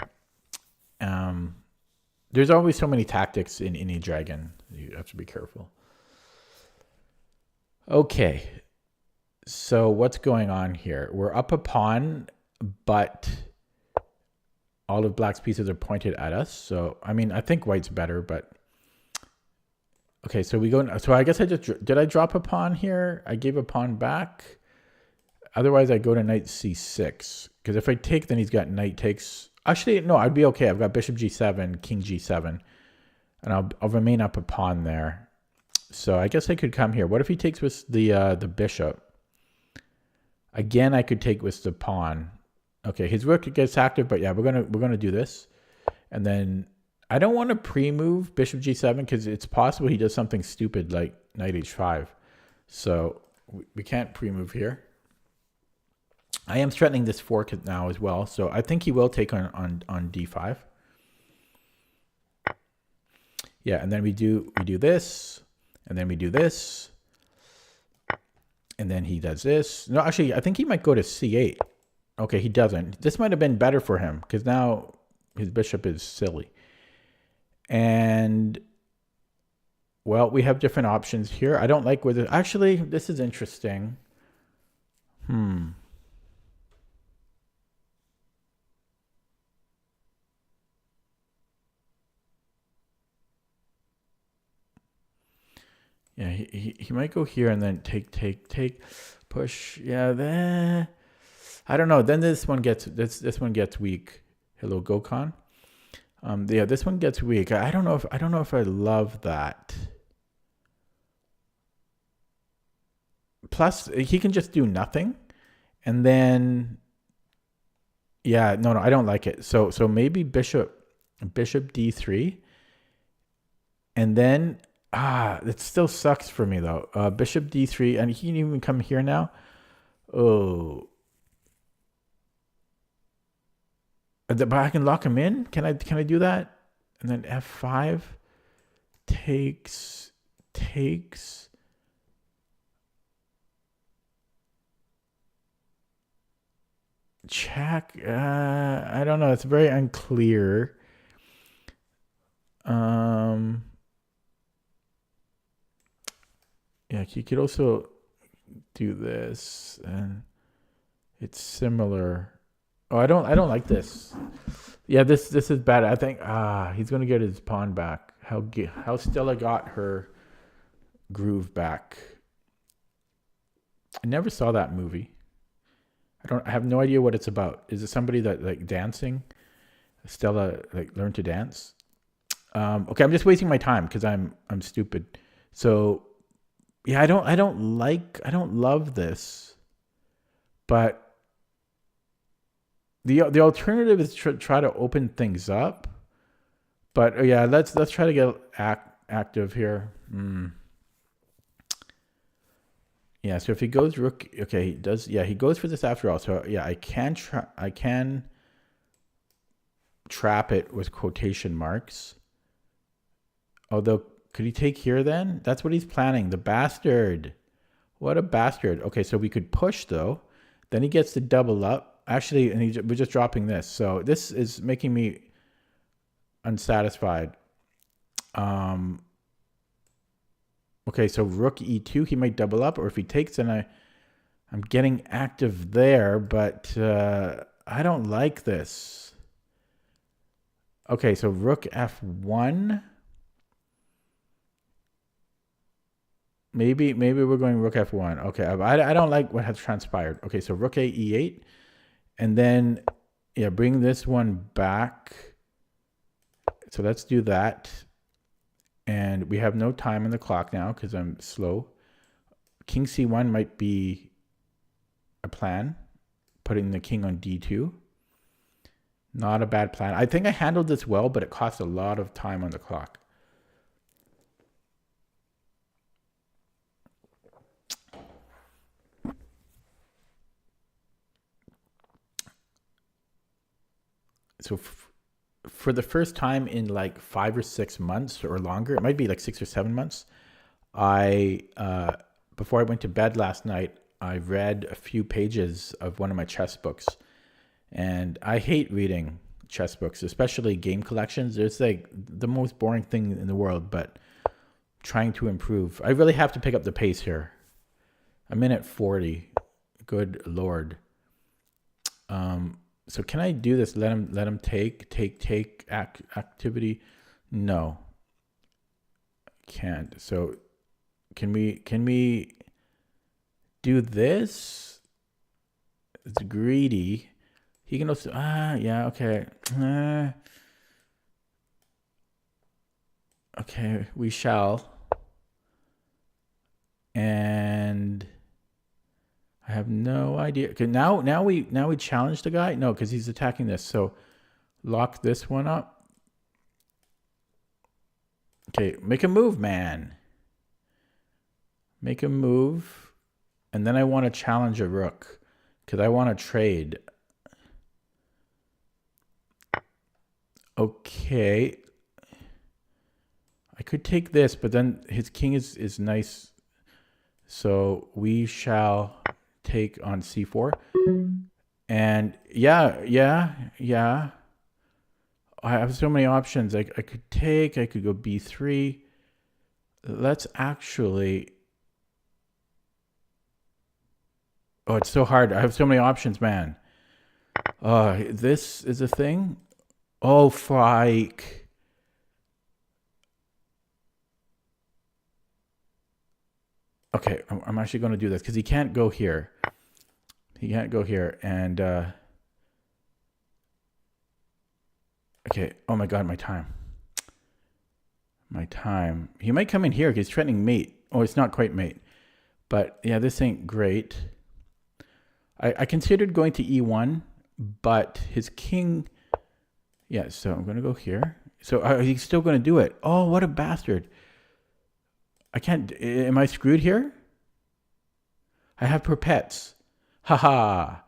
There's always so many tactics in any dragon. You have to be careful. Okay. So what's going on here? We're up a pawn, but all of black's pieces are pointed at us. So, I mean, I think white's better, but... Okay, so we go... So I guess did I drop a pawn here? I gave a pawn back. Otherwise, I go to knight c6. Because if I take, then he's got knight takes... Actually, no, I'd be okay. I've got bishop g7, king g7. And I'll remain up a pawn there. So I guess I could come here. What if he takes with the bishop? Again, I could take with the pawn. Okay, his rook gets active, but yeah, we're gonna do this. And then I don't want to pre-move bishop g7 because it's possible he does something stupid like knight h5. So we can't pre-move here. I am threatening this fork now as well, so I think he will take on d5. Yeah, and then we do this, and then we do this, and then he does this. No, actually, I think he might go to c8. Okay, he doesn't. This might have been better for him because now his bishop is silly. And well, we have different options here. I don't like whether actually this is interesting. Yeah, he might go here and then take, push. Yeah, there. I don't know. Then this one gets weak. Hello, Gokhan. Yeah, this one gets weak. I don't know if I love that. Plus, he can just do nothing, and then yeah, no, I don't like it. So maybe bishop d3, and then it still sucks for me though. Bishop d3, and he can even come here now. Oh, but I can lock him in. Can I do that? And then f5 takes. Check. I don't know. It's very unclear. Yeah, you could also do this, and it's similar. Oh, I don't like this. Yeah, this is bad. I think he's gonna get his pawn back. How Stella got her groove back. I never saw that movie. I have no idea what it's about. Is it somebody that like dancing? Stella like learned to dance. Okay, I'm just wasting my time because I'm stupid. So yeah, I don't love this, but the alternative is try to open things up. But yeah, let's try to get active here. Yeah, so if he goes rook, okay, he does. Yeah, he goes for this after all. So yeah, I can trap it with quotation marks. Although, could he take here then? That's what he's planning. The bastard. What a bastard. Okay, so we could push though. Then he gets to double up. Actually, and we're just dropping this. So this is making me unsatisfied. Okay, so rook e2, he might double up, or if he takes, then I'm getting active there, but I don't like this. Okay, so rook f1. Maybe we're going rook f1. Okay, I don't like what has transpired. Okay, so rook a e8, and then yeah, bring this one back. So let's do that. And we have no time on the clock now because I'm slow. King c1 might be a plan. Putting the king on d2. Not a bad plan. I think I handled this well, but it cost a lot of time on the clock. So for the first time in like 5 or 6 months or longer, it might be like 6 or 7 months, before I went to bed last night, I read a few pages of one of my chess books. And I hate reading chess books, especially game collections. It's like the most boring thing in the world, but trying to improve. I really have to pick up the pace here. I'm in at 40. Good Lord. So can I do this? Let him take activity? No. Can't. So can we do this? It's greedy. He can also yeah, okay. Okay, we shall. And I have no idea. Okay, now we challenge the guy? No, because he's attacking this. So lock this one up. Okay, make a move, man. Make a move. And then I want to challenge a rook. Because I want to trade. Okay. I could take this, but then his king is nice. So we shall take on c4. And yeah. I have so many options. I could take, I could go b3. Let's actually... Oh, it's so hard. I have so many options, man. This is a thing. Oh, frike. Okay, I'm actually going to do this because he can't go here. He can't go here. And, okay. Oh my God, my time. My time. He might come in here because he's threatening mate. Oh, it's not quite mate. But yeah, this ain't great. I considered going to E1, but his king... Yeah, so I'm going to go here. So he's still going to do it. Oh, what a bastard. I can't... Am I screwed here? I have perpets. Haha.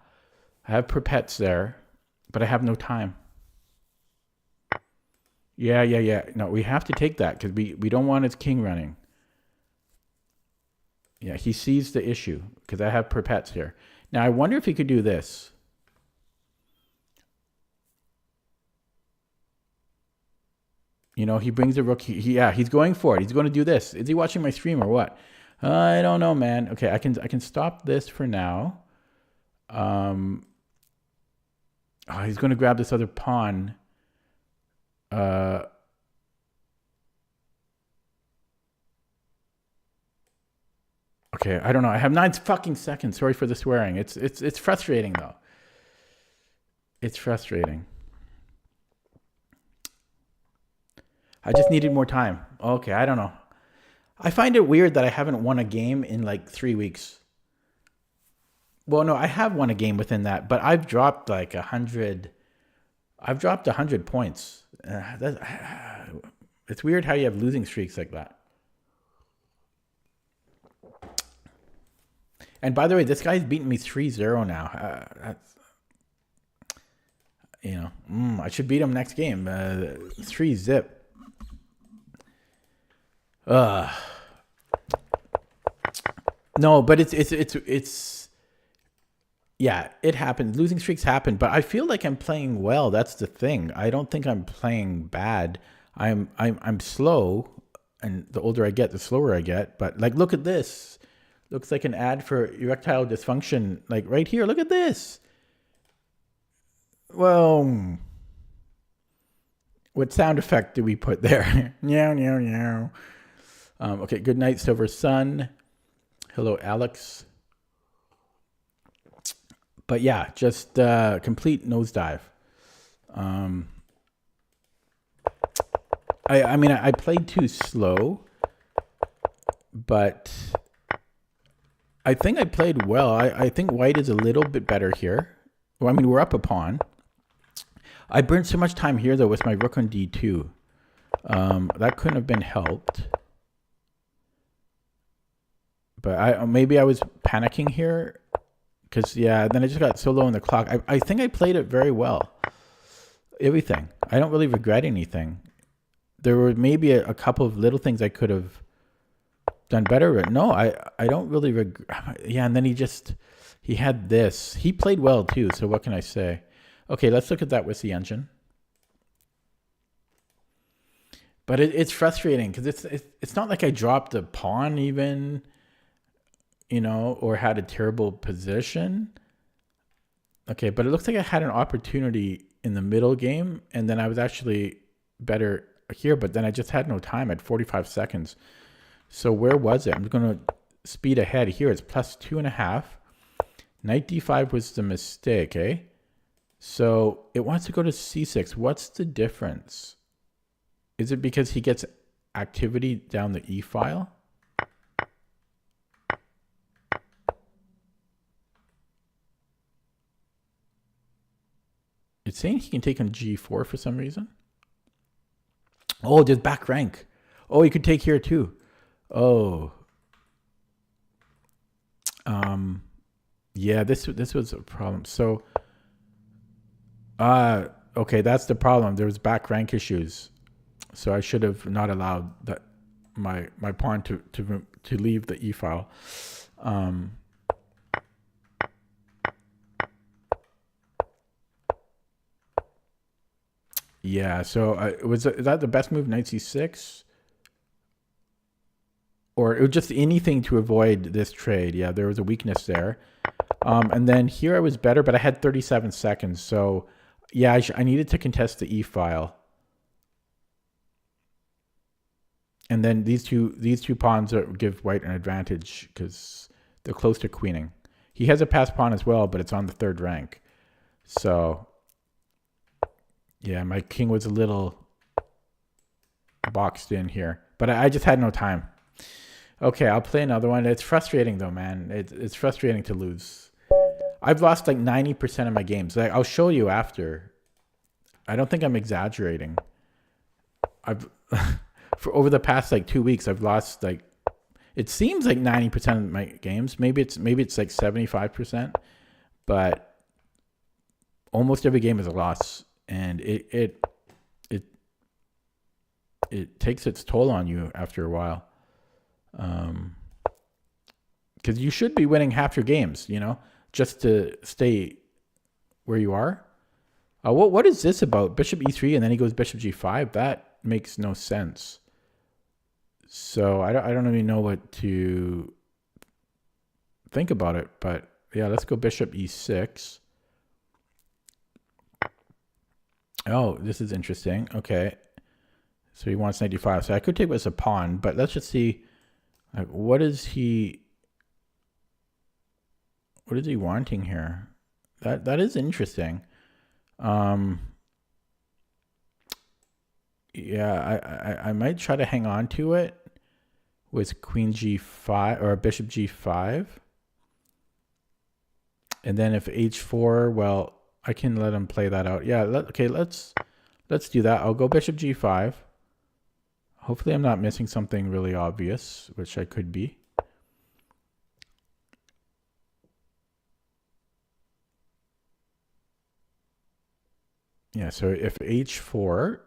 I have perpets there, but I have no time. Yeah. No, we have to take that because we don't want his king running. Yeah, he sees the issue because I have perpets here. Now, I wonder if he could do this. You know, he brings a rook. He's going for it. He's going to do this. Is he watching my stream or what? I don't know, man. Okay, I can stop this for now. He's going to grab this other pawn. Okay, I don't know. I have 9 fucking seconds. Sorry for the swearing. It's frustrating though. It's frustrating. I just needed more time. Okay, I don't know. I find it weird that I haven't won a game in like 3 weeks. Well, no, I have won a game within that, but I've dropped like 100. I've dropped 100 points. It's weird how you have losing streaks like that. And by the way, this guy's beaten me 3-0 now. That's, you know, I should beat him next game. 3-zip. No, but it's yeah, it happens. Losing streaks happen, but I feel like I'm playing well. That's the thing. I don't think I'm playing bad. I'm slow, and the older I get, the slower I get. But like, look at this. Looks like an ad for erectile dysfunction. Like right here, look at this. Well, what sound effect do we put there? Meow, meow, meow. Okay, good night, Silver Sun. Hello, Alex. But yeah, just complete nosedive. I mean, I played too slow, but I think I played well. I think white is a little bit better here. Well, I mean, we're up a pawn. I burned so much time here, though, with my rook on d2. That couldn't have been helped. But maybe I was panicking here. Because, yeah, then I just got so low on the clock. I think I played it very well. Everything. I don't really regret anything. There were maybe a couple of little things I could have done better. But no, I don't really regret. Yeah, and then he had this. He played well, too. So what can I say? Okay, let's look at that with the engine. But it's frustrating because it's not like I dropped a pawn even, you know, or had a terrible position. Okay, but it looks like I had an opportunity in the middle game, and then I was actually better here, but then I just had no time at 45 seconds. So where was it? I'm going to speed ahead here. It's plus 2.5. Knight d5 was the mistake, eh? So it wants to go to c6. What's the difference? Is it because he gets activity down the e file? It's saying he can take on g4 for some reason. Oh, there's back rank. Oh, he could take here too. Oh. Yeah, this was a problem. So, okay, that's the problem. There was back rank issues. So I should have not allowed that my pawn to leave the e file. Yeah, so is that the best move, knight c6? Or it was just anything to avoid this trade. Yeah, there was a weakness there. And then here I was better, but I had 37 seconds. So yeah, I needed to contest the e file. And then these two pawns give white an advantage because they're close to queening. He has a passed pawn as well, but it's on the 3rd rank. So, yeah, my king was a little boxed in here. But I just had no time. Okay, I'll play another one. It's frustrating, though, man. It's frustrating to lose. I've lost like 90% of my games. Like, I'll show you after. I don't think I'm exaggerating. I've for over the past like 2 weeks, I've lost like, it seems like 90% of my games. Maybe it's like 75%, but almost every game is a loss, and it takes its toll on you after a while. Because you should be winning half your games, you know, just to stay where you are. What is this about? Bishop e3 and then he goes bishop g5. That makes no sense. So I don't really know what to think about it, but yeah, let's go bishop e6. Oh, this is interesting. Okay, so he wants 95. So I could take this as a pawn, but let's just see. Like, what is he wanting here? That is interesting. Yeah, I might try to hang on to it with queen g5 or bishop g5. And then if h4, well, I can let him play that out. Yeah, okay, let's do that. I'll go bishop g5. Hopefully I'm not missing something really obvious, which I could be. Yeah, so if h4,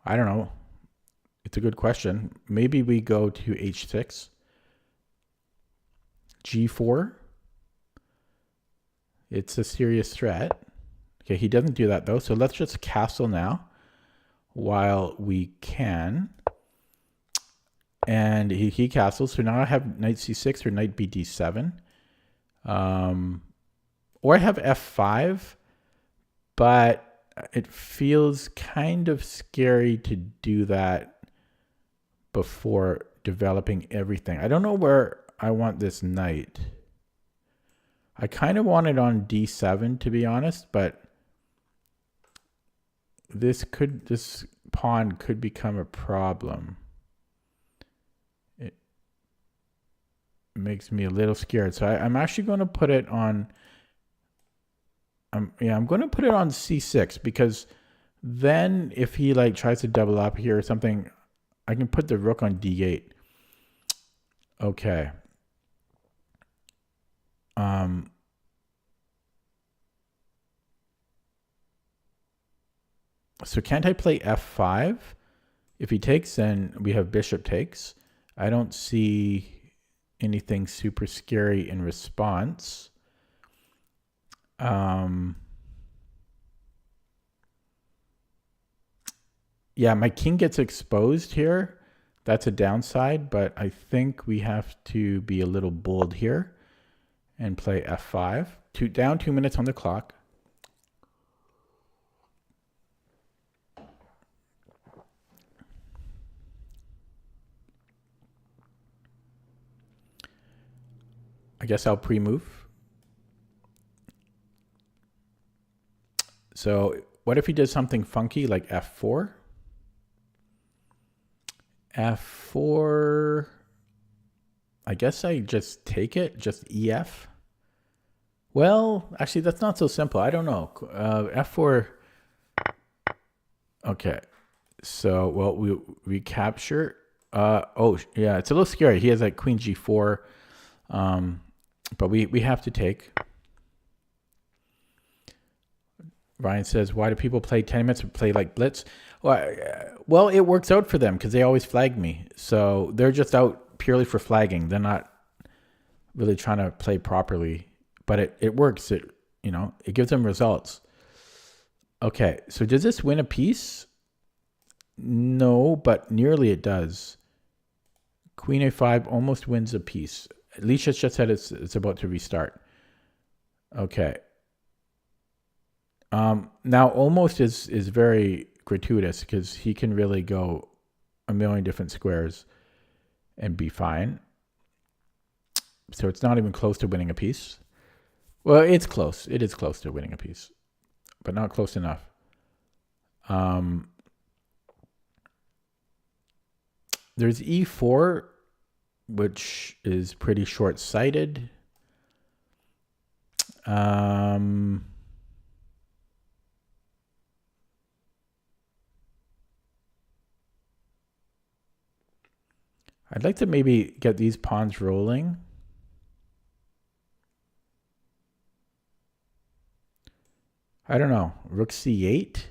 I don't know. It's a good question. Maybe we go to h6. g4. It's a serious threat. Okay, he doesn't do that though. So let's just castle now while we can. And he castles. So now I have knight c6 or knight bd7. Or I have f5. But it feels kind of scary to do that before developing everything. I don't know where I want this knight. I kind of want it on d7, to be honest, but this pawn could become a problem. It makes me a little scared. So I'm actually going to put it on... I'm going to put it on c6, because then if he like tries to double up here or something, I can put the rook on d8. Okay. So can't I play f5? If he takes, then we have bishop takes. I don't see anything super scary in response. Yeah, my king gets exposed here. That's a downside, but I think we have to be a little bold here and play f5. Down 2 minutes on the clock. I guess I'll pre-move. So what if he does something funky like f4? f4, I guess I just take it, just ef. Well, actually, that's not so simple. I don't know. f4. Okay. So, well, we recapture. Oh, yeah, it's a little scary. He has like queen g4. But we have to take. Ryan says, why do people play 10 minutes or play like blitz? Well, it works out for them because they always flag me. So they're just out purely for flagging. They're not really trying to play properly. But it works. It gives them results. Okay, so does this win a piece? No, but nearly it does. Queen a5 almost wins a piece. Alicia just said it's about to restart. Okay. Now almost is very gratuitous because he can really go a million different squares and be fine. So it's not even close to winning a piece. Well, it's close. It is close to winning a piece, but not close enough. There's e4, which is pretty short-sighted. I'd like to maybe get these pawns rolling. I don't know. Rook c8.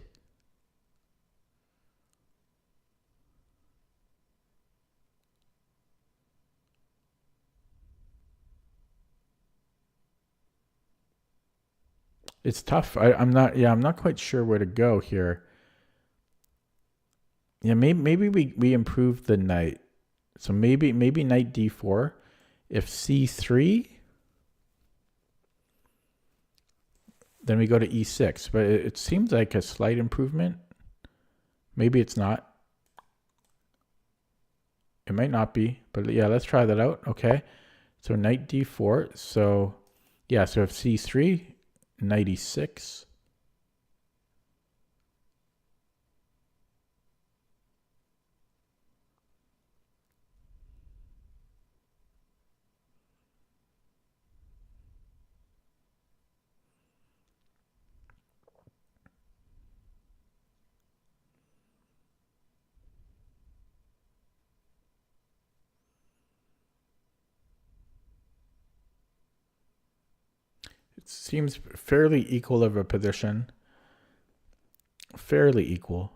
It's tough. I'm not quite sure where to go here. Yeah, maybe we improve the knight. So maybe knight d4. If c3, then we go to e6. But it seems like a slight improvement. Maybe it's not. It might not be, but yeah, let's try that out. Okay, so knight d4. So yeah, so if c3, knight e6. It seems fairly equal of a position. Fairly equal.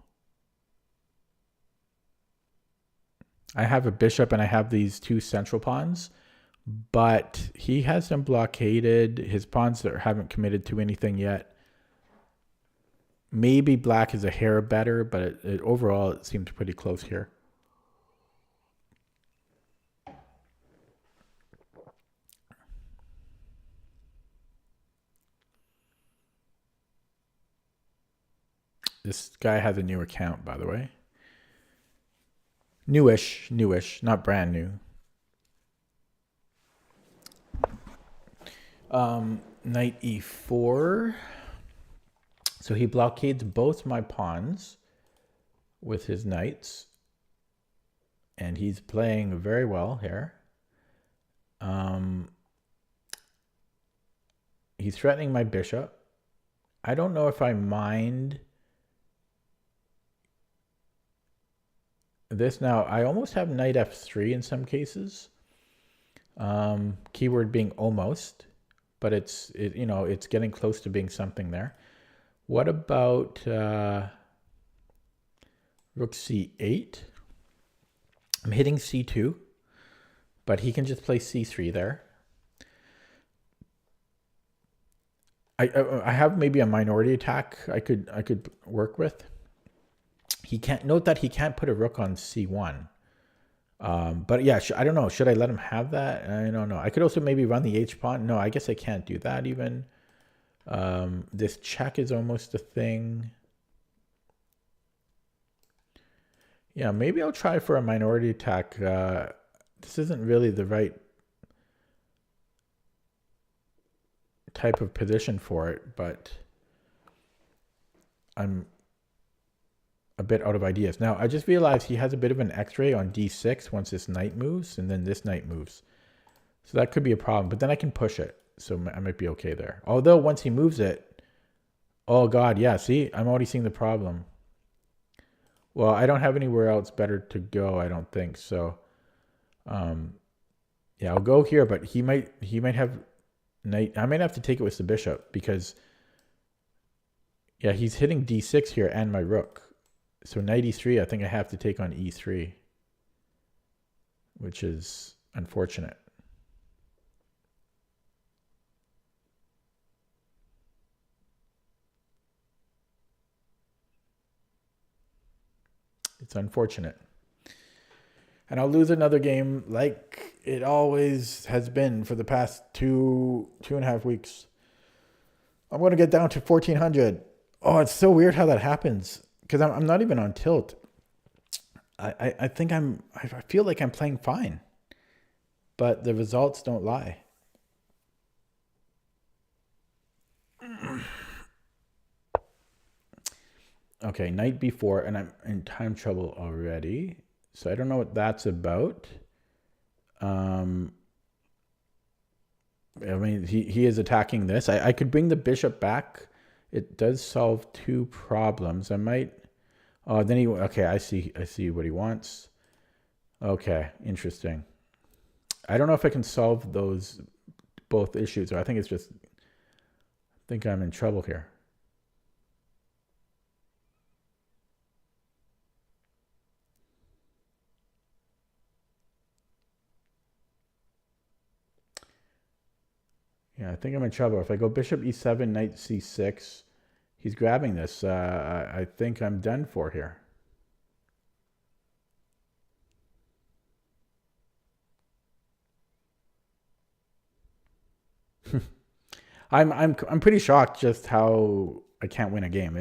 I have a bishop and I have these two central pawns, but he has them blockaded. His pawns that haven't committed to anything yet. Maybe black is a hair better, but overall it seems pretty close here. This guy has a new account, by the way. Newish, not brand new. Knight e4. So he blockades both my pawns with his knights. And he's playing very well here. He's threatening my bishop. I don't know if I mind this now. I almost have knight f3 in some cases. Keyword being almost, but it's getting close to being something there. What about rook c8? I'm hitting c2, but he can just play c3 there. I have maybe a minority attack I could work with. He can't note that he can't put a rook on c1. But yeah, I don't know. Should I let him have that? I don't know. I could also maybe run the h pawn. No, I guess I can't do that even. This check is almost a thing. Yeah, maybe I'll try for a minority attack. This isn't really the right type of position for it, but I'm a bit out of ideas. Now, I just realized he has a bit of an x-ray on d6 once this knight moves, and then this knight moves. So that could be a problem, but then I can push it. So I might be okay there. Although once he moves it, oh God, yeah, see, I'm already seeing the problem. Well, I don't have anywhere else better to go, I don't think. So, yeah, I'll go here, but he might have knight. I might have to take it with the bishop because, yeah, he's hitting d6 here and my rook. So knight e3, I think I have to take on e3, which is unfortunate. It's unfortunate. And I'll lose another game like it always has been for the past two and a half weeks. I'm going to get down to 1400. Oh, it's so weird how that happens. Because I'm not even on tilt. I think I feel like I'm playing fine. but the results don't lie. Okay, night before, and I'm in time trouble already. So I don't know what that's about. I mean, he is attacking this. I could bring the bishop back. It does solve two problems. I might. Oh, then okay, I see what he wants. Okay, interesting. I don't know if I can solve those both issues, or I think it's just. I think I'm in trouble here. Yeah, I think I'm in trouble. If I go bishop e7, knight c6, he's grabbing this. I think I'm done for here. I'm pretty shocked just how I can't win a game.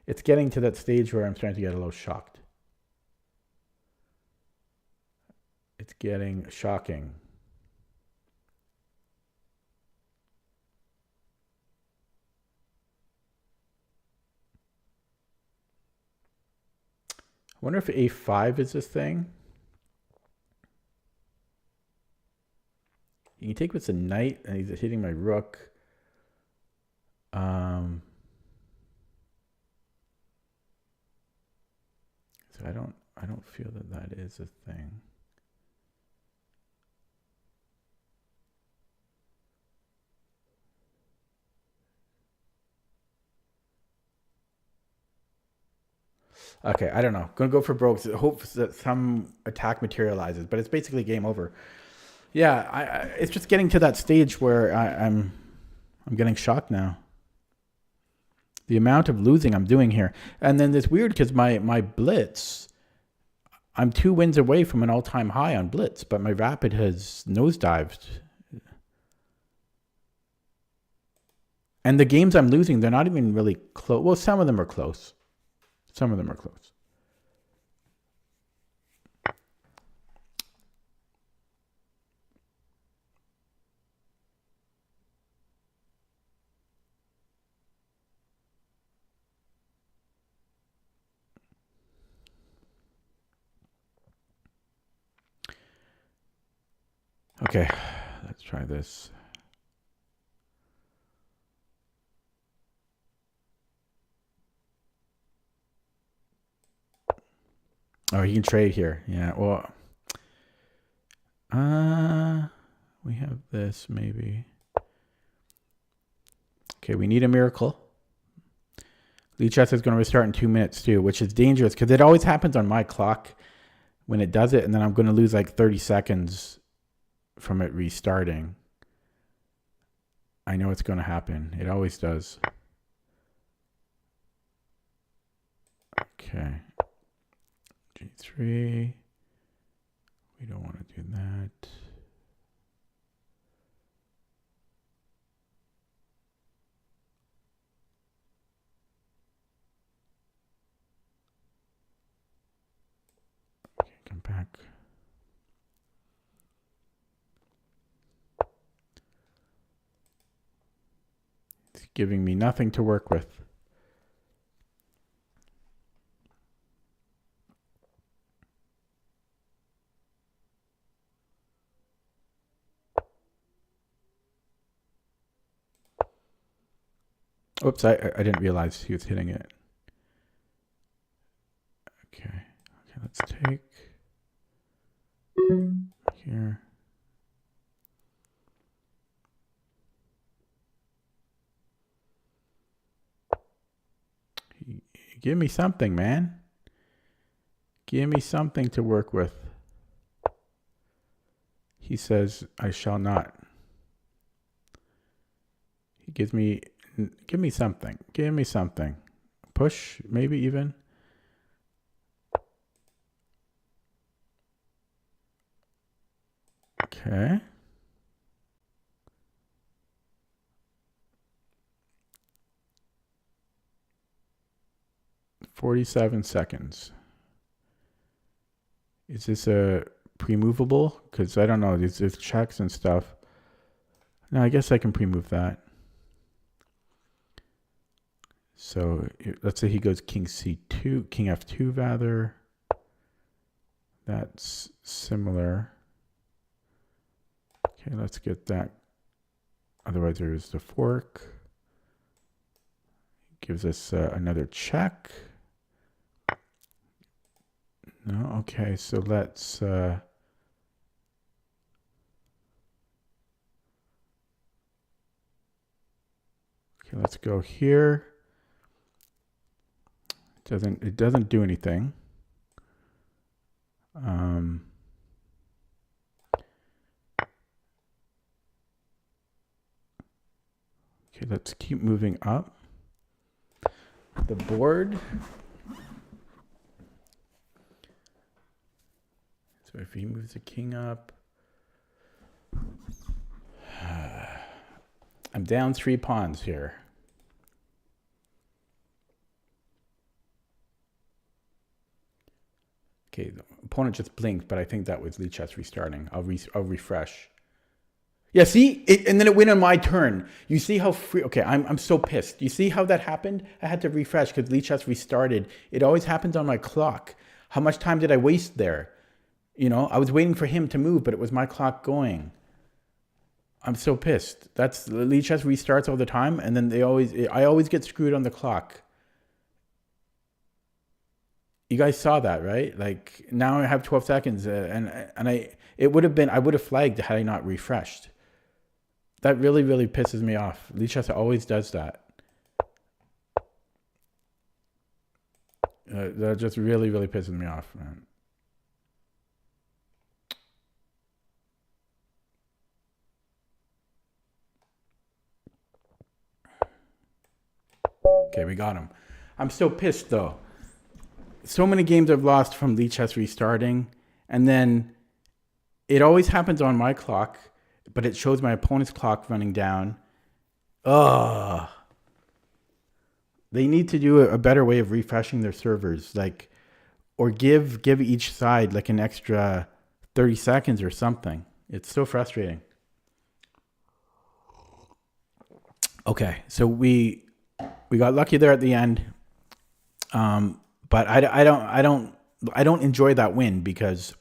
It's getting to that stage where I'm starting to get a little shocked. It's getting shocking. I wonder if a5 is this thing. You can take with the knight, and he's hitting my rook. So I don't feel that is a thing. Okay, I don't know. Gonna go for broke. Hope that some attack materializes, but it's basically game over. Yeah, it's just getting to that stage where I'm getting shocked now. The amount of losing I'm doing here, and then it's weird because my blitz, I'm 2 wins away from an all-time high on blitz, but my rapid has nosedived. And the games I'm losing, they're not even really close. Well, some of them are close. Some of them are close. Okay, let's try this. Oh, he can trade here. Yeah, well, we have this maybe. Okay, we need a miracle. Lichess is going to restart in 2 minutes too, which is dangerous because it always happens on my clock when it does it, and then I'm going to lose like 30 seconds from it restarting. I know it's going to happen. It always does. Okay. G3. We don't want to do that. Okay, come back. It's giving me nothing to work with. Oops, I didn't realize he was hitting it. Okay, let's take here. Give me something, man. Give me something to work with. He says, I shall not. He gives me, give me something. Give me something. Push, maybe even. Okay. "47 seconds. Is this a pre-movable, because I don't know, there's checks and stuff. No, I guess I can pre-move that. So let's say he goes king c2, king f2 rather. That's similar. Okay, let's get that. Otherwise, there's the fork. Gives us another check. No, okay, so let's okay, let's go here. It doesn't do anything. Okay, let's keep moving up the board. So if he moves the king up, I'm down 3 pawns here. Okay, the opponent just blinked, but I think that was Lichess restarting. I'll refresh. Yeah, see? And then it went on my turn. You see how free... Okay, I'm so pissed. You see how that happened? I had to refresh because Lichess restarted. It always happens on my clock. How much time did I waste there? You know, I was waiting for him to move, but it was my clock going. I'm so pissed. That's... Lichess restarts all the time, and then I always get screwed on the clock. You guys saw that, right? Like, now I have 12 seconds, I would have flagged had I not refreshed. That really, really pisses me off. Lichess always does that. That just really, really pisses me off, man. Okay, we got him. I'm so pissed, though. So many games I've lost from Lichess restarting, and then it always happens on my clock, but it shows my opponent's clock running down. Ugh. They need to do a better way of refreshing their servers, like, or give each side like an extra 30 seconds or something. It's so frustrating. Okay, so we got lucky there at the end. But I don't enjoy that win because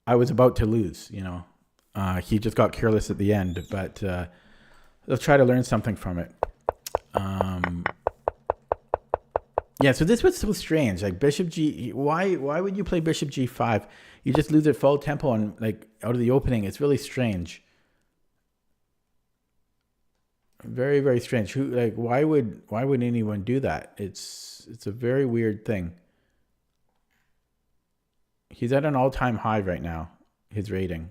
I was about to lose, you know. He just got careless at the end, but let's try to learn something from it. Yeah, so this was so strange. Like bishop g, why would you play bishop g5? You just lose at full tempo and like out of the opening. It's really strange. Very, very strange. Why would anyone do that? It's a very weird thing. He's at an all-time high right now, his rating.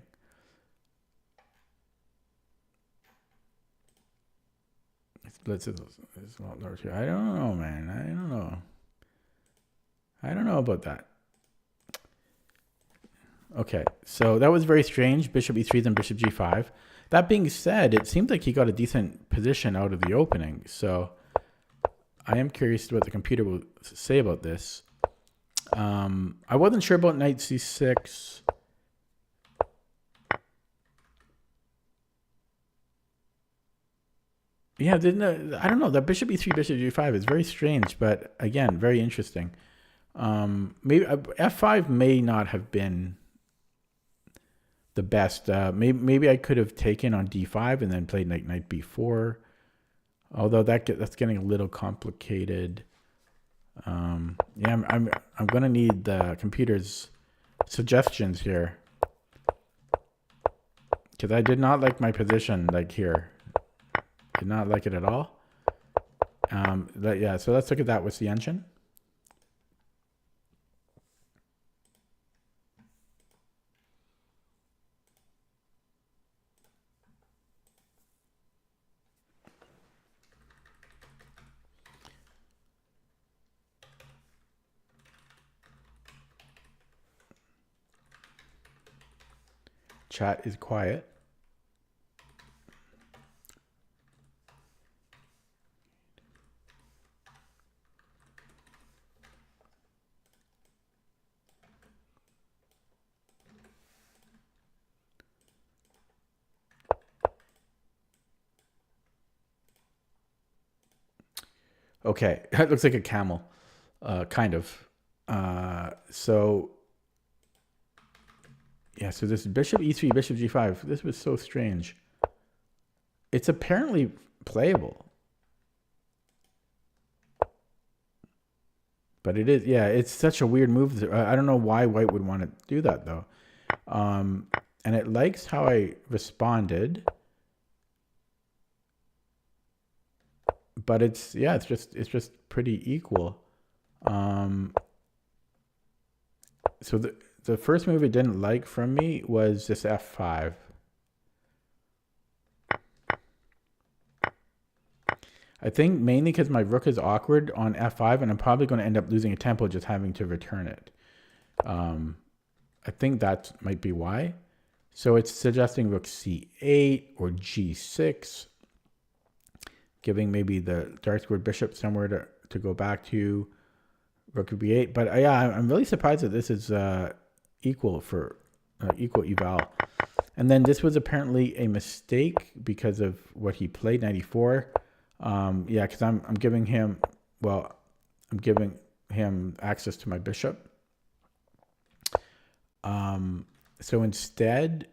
It's a lot lower here. I don't know, man. I don't know about that. Okay, so that was very strange. Bishop e3 then bishop g5. That being said, it seemed like he got a decent position out of the opening. So I am curious what the computer will say about this. I wasn't sure about knight c6. Yeah, I don't know. That bishop e3, bishop g5 is very strange, but again, very interesting. Maybe f5 may not have been the best. Maybe I could have taken on d5 and then played knight b4. Although that's getting a little complicated. Yeah, I'm gonna need the computer's suggestions here because I did not like my position like here. Did not like it at all. Yeah, so let's look at that with the engine. Chat is quiet. Okay, that looks like a camel, kind of. So yeah, so this bishop e3, bishop g5. This was so strange. It's apparently playable. But it is, yeah, it's such a weird move. I don't know why white would want to do that, though. And it likes how I responded. But it's, yeah, it's just pretty equal. So the first move it didn't like from me was this f5. I think mainly because my rook is awkward on f5, and I'm probably going to end up losing a tempo just having to return it. I think that might be why. So it's suggesting rook c8 or g6, giving maybe the dark squared bishop somewhere to go back to. Rook b8. But yeah, I'm really surprised that this is equal for equal eval. And then this was apparently a mistake because of what he played, 94. Yeah, because I'm giving him, well, I'm giving him access to my bishop. So instead,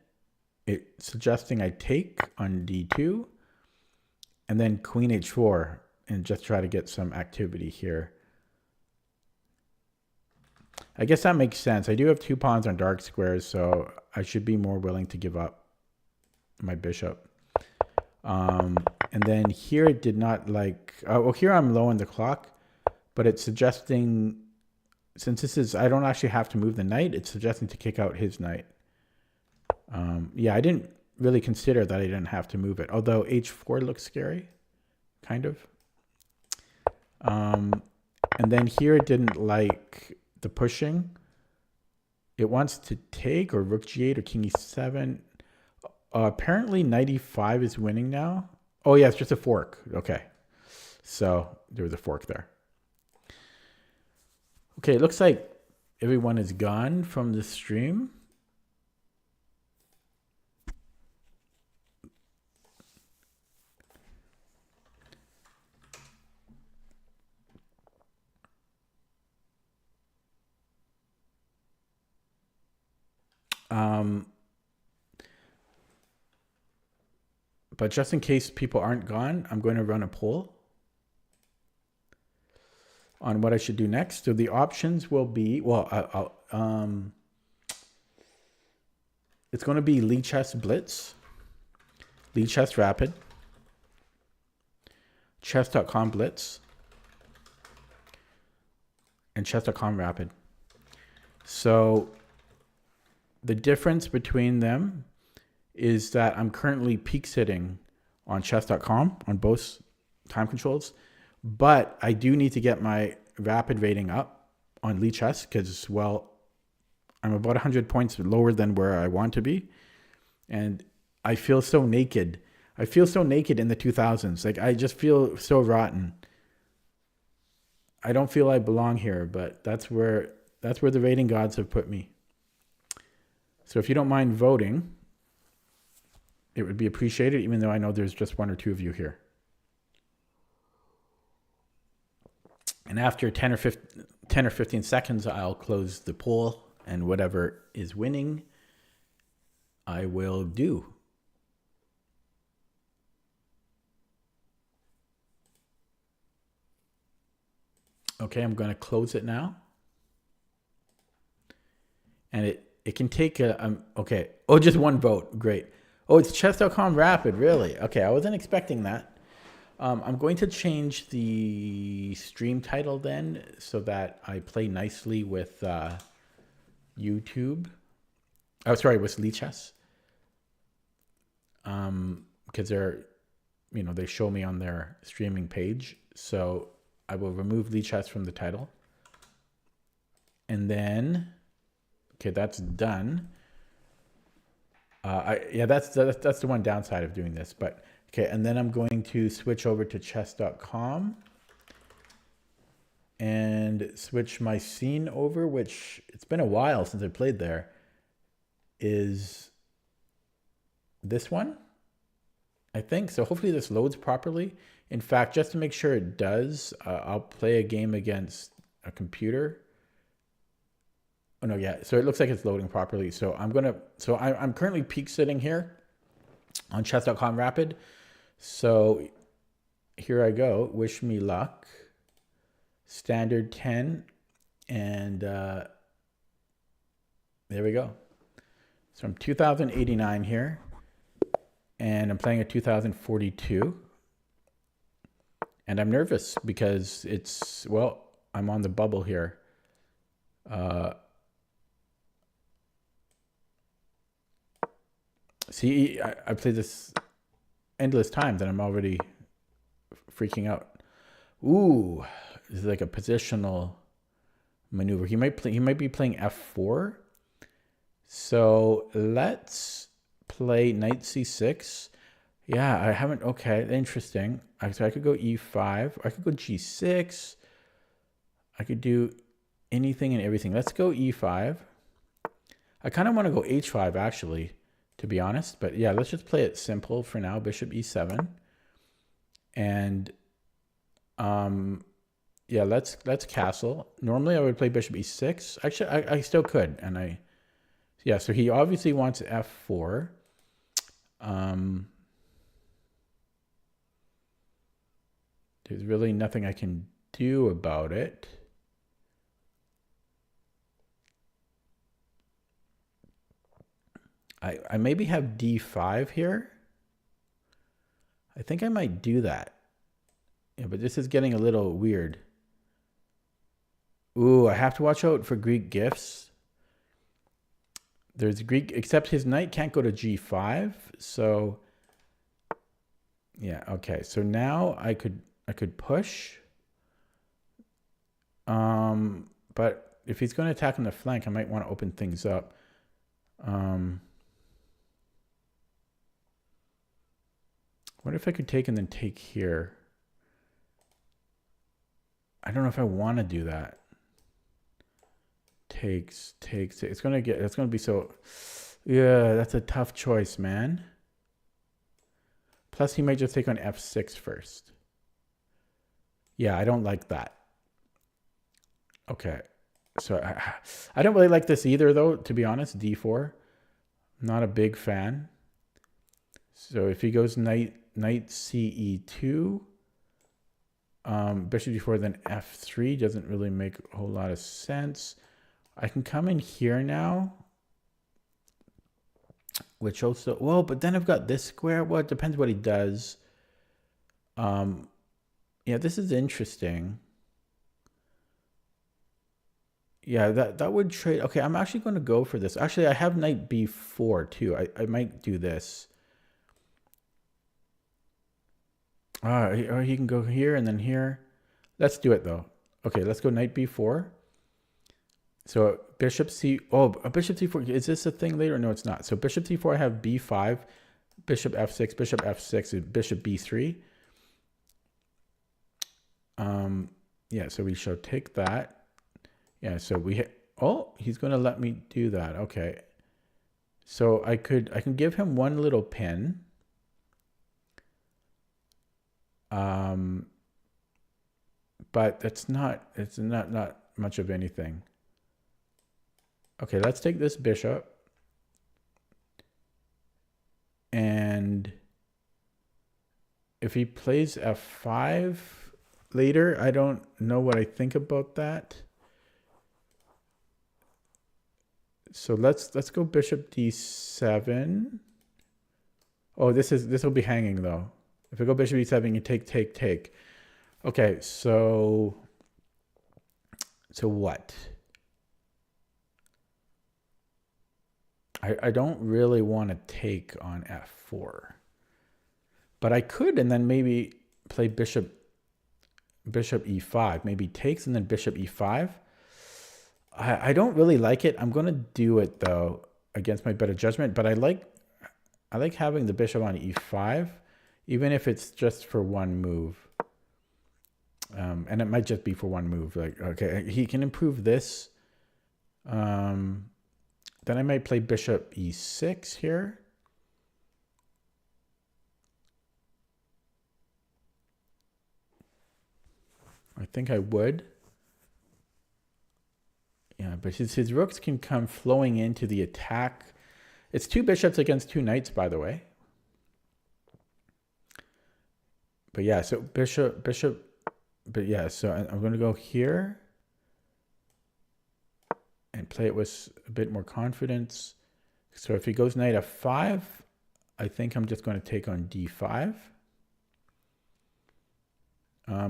it's suggesting I take on d2 and then queen h4 and just try to get some activity here. I guess that makes sense. I do have 2 pawns on dark squares, so I should be more willing to give up my bishop. And then here it did not like, well, here I'm low on the clock, but it's suggesting, since this is, I don't actually have to move the knight, it's suggesting to kick out his knight. Yeah, I didn't really consider that I didn't have to move it, although h4 looks scary, kind of. And then here it didn't like the pushing. It wants to take, or rook g8 or king e7. Apparently knight e5 is winning now. Oh yeah, it's just a fork. Okay, so there was a fork there. Okay, it looks like everyone is gone from the stream. But just in case people aren't gone, I'm going to run a poll on what I should do next. So the options will be, well, it's going to be Lichess Blitz, Lichess Rapid, Chess.com Blitz, and Chess.com Rapid. So the difference between them is that I'm currently peak sitting on chess.com on both time controls, but I do need to get my rapid rating up on Lichess because, well, I'm about 100 points lower than where I want to be. And I feel so naked. I feel so naked in the 2000s. Like, I just feel so rotten. I don't feel I belong here, but that's where the rating gods have put me. So if you don't mind voting, it would be appreciated, even though I know there's just 1 or 2 of you here. And after 10 or 15 seconds, I'll close the poll, and whatever is winning, I will do. Okay, I'm going to close it now. And it can take okay. Oh, just 1 vote. Great. Oh, it's chess.com Rapid, really? Okay, I wasn't expecting that. I'm going to change the stream title then so that I play nicely with YouTube. Oh, sorry, with Lichess. Because they're, they show me on their streaming page. So I will remove Lichess from the title. And then, okay, that's done. Yeah, that's the one downside of doing this, but okay. And then I'm going to switch over to chess.com and switch my scene over, which it's been a while since I played there, is this one. I think so. Hopefully this loads properly. In fact, just to make sure it does, I'll play a game against a computer. Oh no, yeah. So it looks like it's loading properly. So I'm currently peak sitting here on chess.com Rapid. So here I go. Wish me luck. Standard 10. And there we go. So I'm 2089 here. And I'm playing at 2042. And I'm nervous because it's, well, I'm on the bubble here. See, I played this endless times and I'm already freaking out. Ooh, this is like a positional maneuver. He might be playing f4. So let's play knight c6. Yeah, I haven't. Okay, interesting. So I could go e5. I could go g6. I could do anything and everything. Let's go e5. I kind of want to go h5 actually, to be honest. But yeah, let's just play it simple for now. Bishop e7. And yeah, let's castle. Normally I would play bishop e6. Actually, I still could. And yeah, so he obviously wants f4. There's really nothing I can do about it. I maybe have d5 here. I think I might do that. Yeah, but this is getting a little weird. Ooh, I have to watch out for Greek gifts. There's Greek, except his knight can't go to g5. So yeah, okay. So now I could push. But if he's going to attack on the flank, I might want to open things up. What if I could take and then take here? I don't know if I want to do that. Takes. It's going to be so, yeah, that's a tough choice, man. Plus he might just take on f6 first. Yeah, I don't like that. Okay. So I don't really like this either though, to be honest. d4. Not a big fan. So if he goes knight ce2, bishop d4, then f3 doesn't really make a whole lot of sense. I can come in here now, which also, well, but then I've got this square. Well, it depends what he does. Yeah, this is interesting. Yeah, that would trade. Okay, I'm actually going to go for this. Actually, I have knight b4 too. I might do this. Or he can go here and then here. Let's do it though. Okay, let's go knight b4. So bishop c. Oh, bishop c4. Is this a thing later? No, it's not. So bishop c4. I have b5, bishop f6, bishop f6, and bishop b3. Yeah. So we shall take that. Yeah. So we hit. Oh, he's going to let me do that. Okay. So I can give him one little pin. But it's not much of anything. Okay, let's take this bishop. And if he plays f5 later, I don't know what I think about that. So let's go bishop d7. Oh, this will be hanging though. If I go bishop e7, you take. Okay, so what? I don't really want to take on f4. But I could, and then maybe play bishop e5. Maybe takes and then bishop e5. I don't really like it. I'm going to do it though against my better judgment, but I like having the bishop on e5, even if it's just for one move. And it might just be for one move. Like, okay, he can improve this. Then I might play bishop e6 here. I think I would. Yeah, but his rooks can come flowing into the attack. It's 2 bishops against 2 knights, by the way. But yeah, so bishop. But yeah, so I'm going to go here and play it with a bit more confidence. So if he goes knight f5, I think I'm just going to take on d5.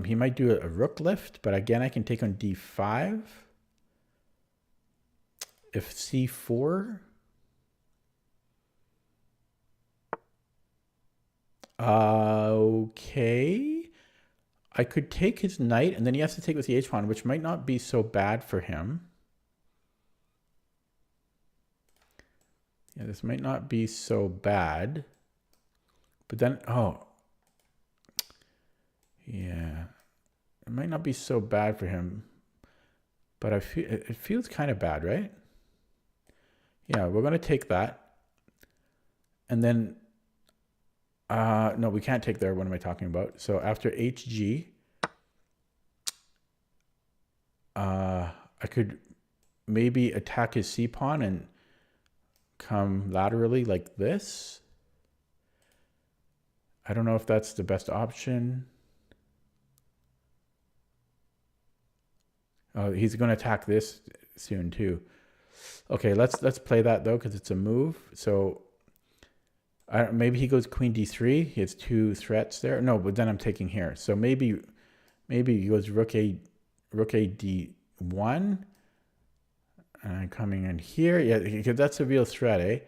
He might do a rook lift, but again, I can take on d5. If c4, okay, I could take his knight, and then he has to take with the h-pawn, which might not be so bad for him. Yeah, this might not be so bad. But then, oh, yeah, it might not be so bad for him. But I feel it feels kind of bad, right? Yeah, we're going to take that. And then, no, we can't take there. What am I talking about? So after HG, I could maybe attack his c-pawn and come laterally like this. I don't know if that's the best option. Oh, he's going to attack this soon too. Okay, let's play that though, because it's a move. So maybe he goes queen d3. He has 2 threats there. No, but then I'm taking here. So maybe he goes rook a d1. And I'm coming in here. Yeah, because that's a real threat, eh?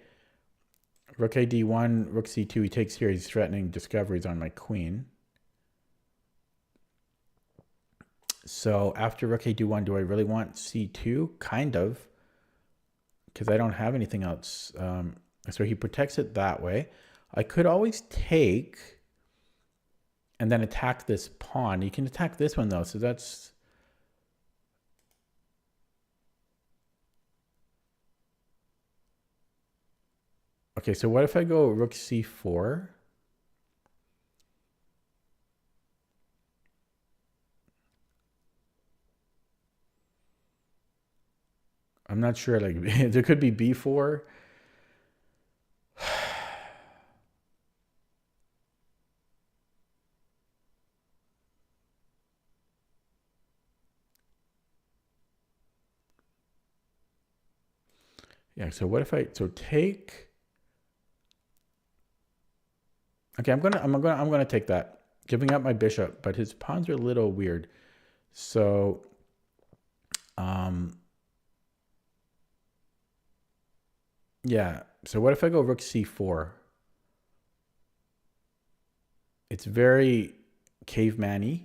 Rook a d1, rook c2. He takes here. He's threatening discoveries on my queen. So after rook a d1, do I really want c2? Kind of. Because I don't have anything else. So he protects it that way. I could always take and then attack this pawn. You can attack this one though. So that's... Okay, so what if I go rook c4? I'm not sure, like, there could be b4. Yeah, so what if I, so take, okay, I'm gonna take that, giving up my bishop, but his pawns are a little weird. So, yeah, so what if I go rook c4? It's very caveman-y,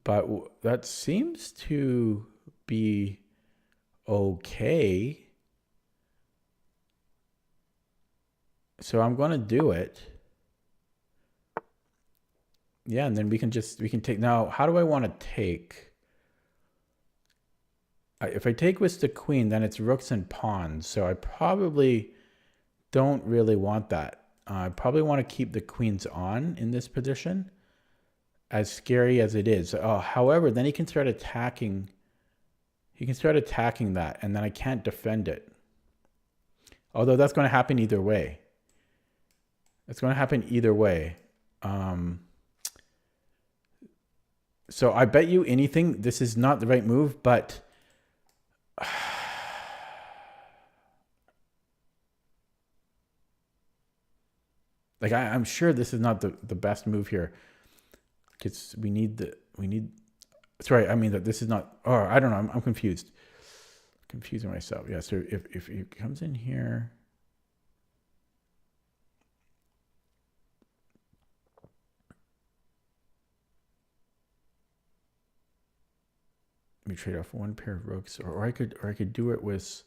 but that seems to be okay. So I'm going to do it. Yeah, and then we can take, now, how do I want to take? If I take with the queen, then it's rooks and pawns. So I probably don't really want that. I probably want to keep the queens on in this position, as scary as it is. However, then he can start attacking. He can start attacking that, and then I can't defend it. Although that's going to happen either way. It's going to happen either way. So I bet you anything, this is not the right move, but like I'm sure this is not the best move here. Because sorry, I mean that this is not, or I don't know, I'm confused. Confusing myself. Yeah, so if he comes in here, let me trade off one pair of rooks, or I could do it with,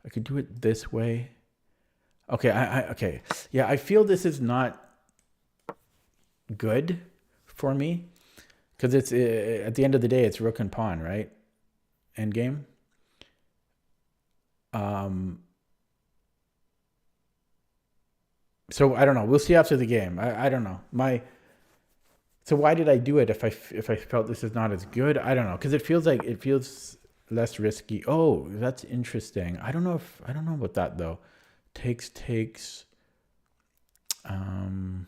I could do it this way. Okay, okay. Yeah, I feel this is not good for me, because it's at the end of the day, it's rook and pawn, right? End game. So I don't know. We'll see after the game. I don't know. So why did I do it if I felt this is not as good? I don't know, because it feels less risky. Oh, that's interesting. I don't know about that though. Takes. Um,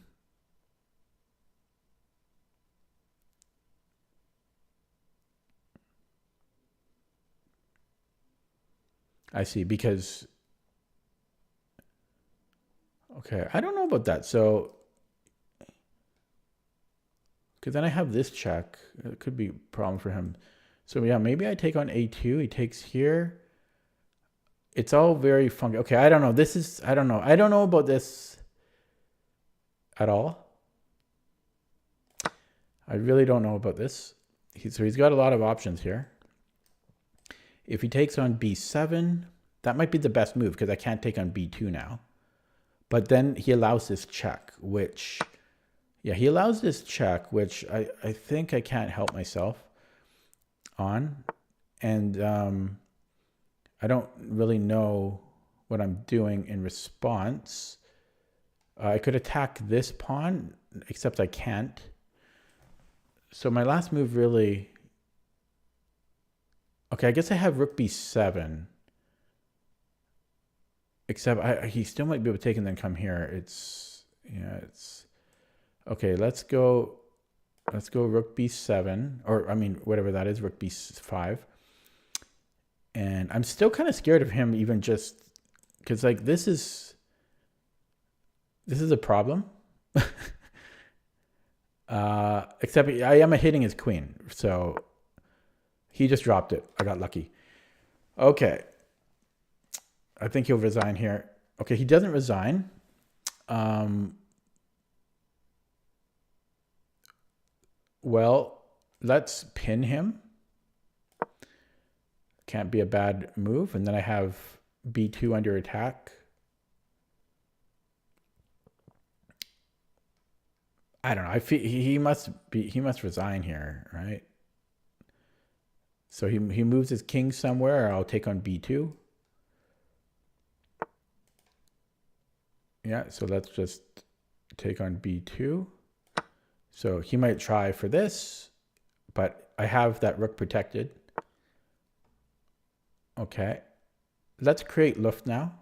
I see, because okay, I don't know about that. So because then I have this check. It could be a problem for him. So yeah, maybe I take on A2. He takes here. It's all very funky. Okay, I don't know. I don't know. I don't know about this at all. I really don't know about this. So he's got a lot of options here. If he takes on B7, that might be the best move because I can't take on B2 now. But then he allows this check, which, yeah, he allows this check, which I think I can't help myself on. And I don't really know what I'm doing in response. I could attack this pawn, except I can't. So my last move really... Okay, I guess I have rook b7. Except he still might be able to take and then come here. It's... Okay, let's go rook b7. Or, I mean, whatever that is, rook b5. And I'm still kind of scared of him even just... Because, like, this is a problem. Except I am hitting his queen. So he just dropped it. I got lucky. Okay. I think he'll resign here. Okay, he doesn't resign. Well, let's pin him. Can't be a bad move. And then I have b2 under attack. I don't know. I feel he must resign here, right? So he moves his king somewhere, or I'll take on b2. Yeah, so let's just take on b2. So he might try for this, but I have that rook protected. Okay. Let's create Luft now.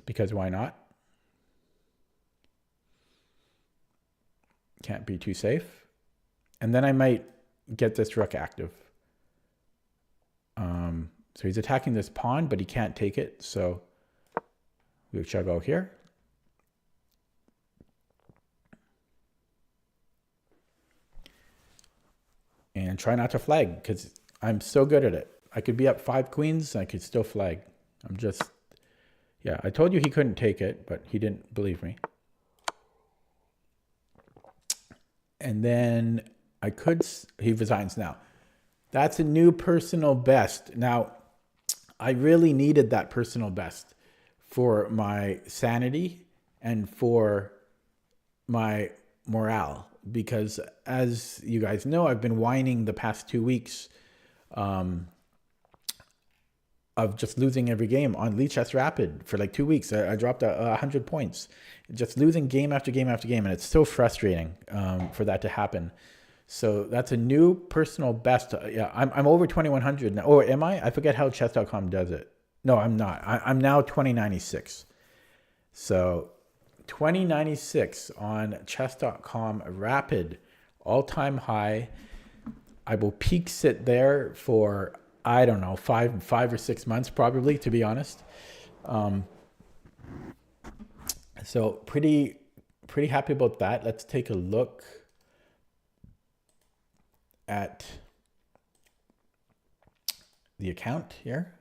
Because why not? Can't be too safe. And then I might get this rook active. So he's attacking this pawn, but he can't take it. So we shall go here. And try not to flag, because I'm so good at it. I could be up 5 queens, and I could still flag. I'm just... Yeah, I told you he couldn't take it, but he didn't believe me. And then I could... He resigns now. That's a new personal best. Now, I really needed that personal best for my sanity and for my morale. Because as you guys know, I've been whining the past 2 weeks of just losing every game on Lichess Rapid for like 2 weeks. I dropped 100 points, just losing game after game after game. And it's so frustrating for that to happen. So that's a new personal best. Yeah, I'm over 2100 now. Or am I? I forget how chess.com does it. No, I'm not. I'm now 2096. So 2096 on chess.com Rapid, all-time high. I will peak sit there for, I don't know, five or 6 months probably, to be honest. So pretty happy about that. Let's take a look at the account here.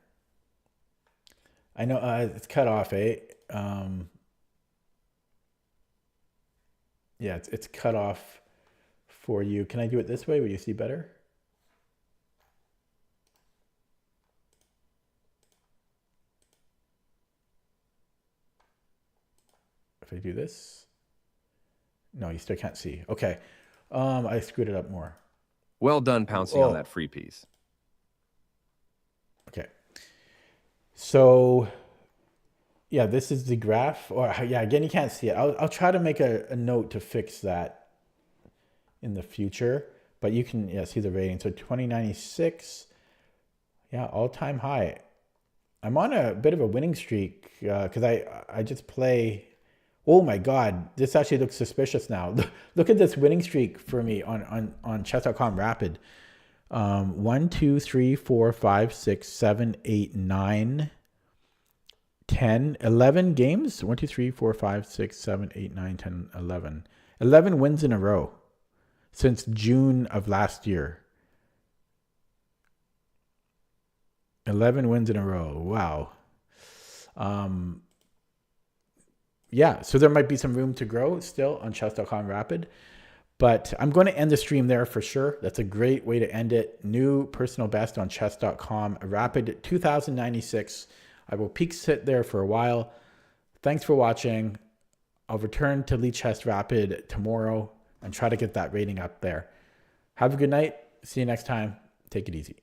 I know it's cut off, eh? Yeah, it's cut off for you. Can I do it this way? Will you see better? If I do this? No, you still can't see. Okay. I screwed it up more. Well done pouncing on that free piece. Okay. So, Yeah, this is the graph. Or yeah, again, you can't see it. I'll try to make a note to fix that in the future. But you can, yeah, see the rating. So 2096, yeah, all-time high. I'm on a bit of a winning streak because I just play. Oh my God, this actually looks suspicious now. Look at this winning streak for me on chess.com Rapid. 1, 2, 3, 4, 5, 6, 7, 8, 9, 10, 11 games. 1, 2, 3, 4, 5, 6, 7, 8, 9, 10, 11. 11 wins in a row since June of last year. 11 wins in a row. Wow. Yeah, so there might be some room to grow still on chess.com Rapid. But I'm going to end the stream there for sure. That's a great way to end it. New personal best on chess.com Rapid 2096. I will peak sit there for a while. Thanks for watching. I'll return to Lead Chess Rapid tomorrow and try to get that rating up there. Have a good night. See you next time. Take it easy.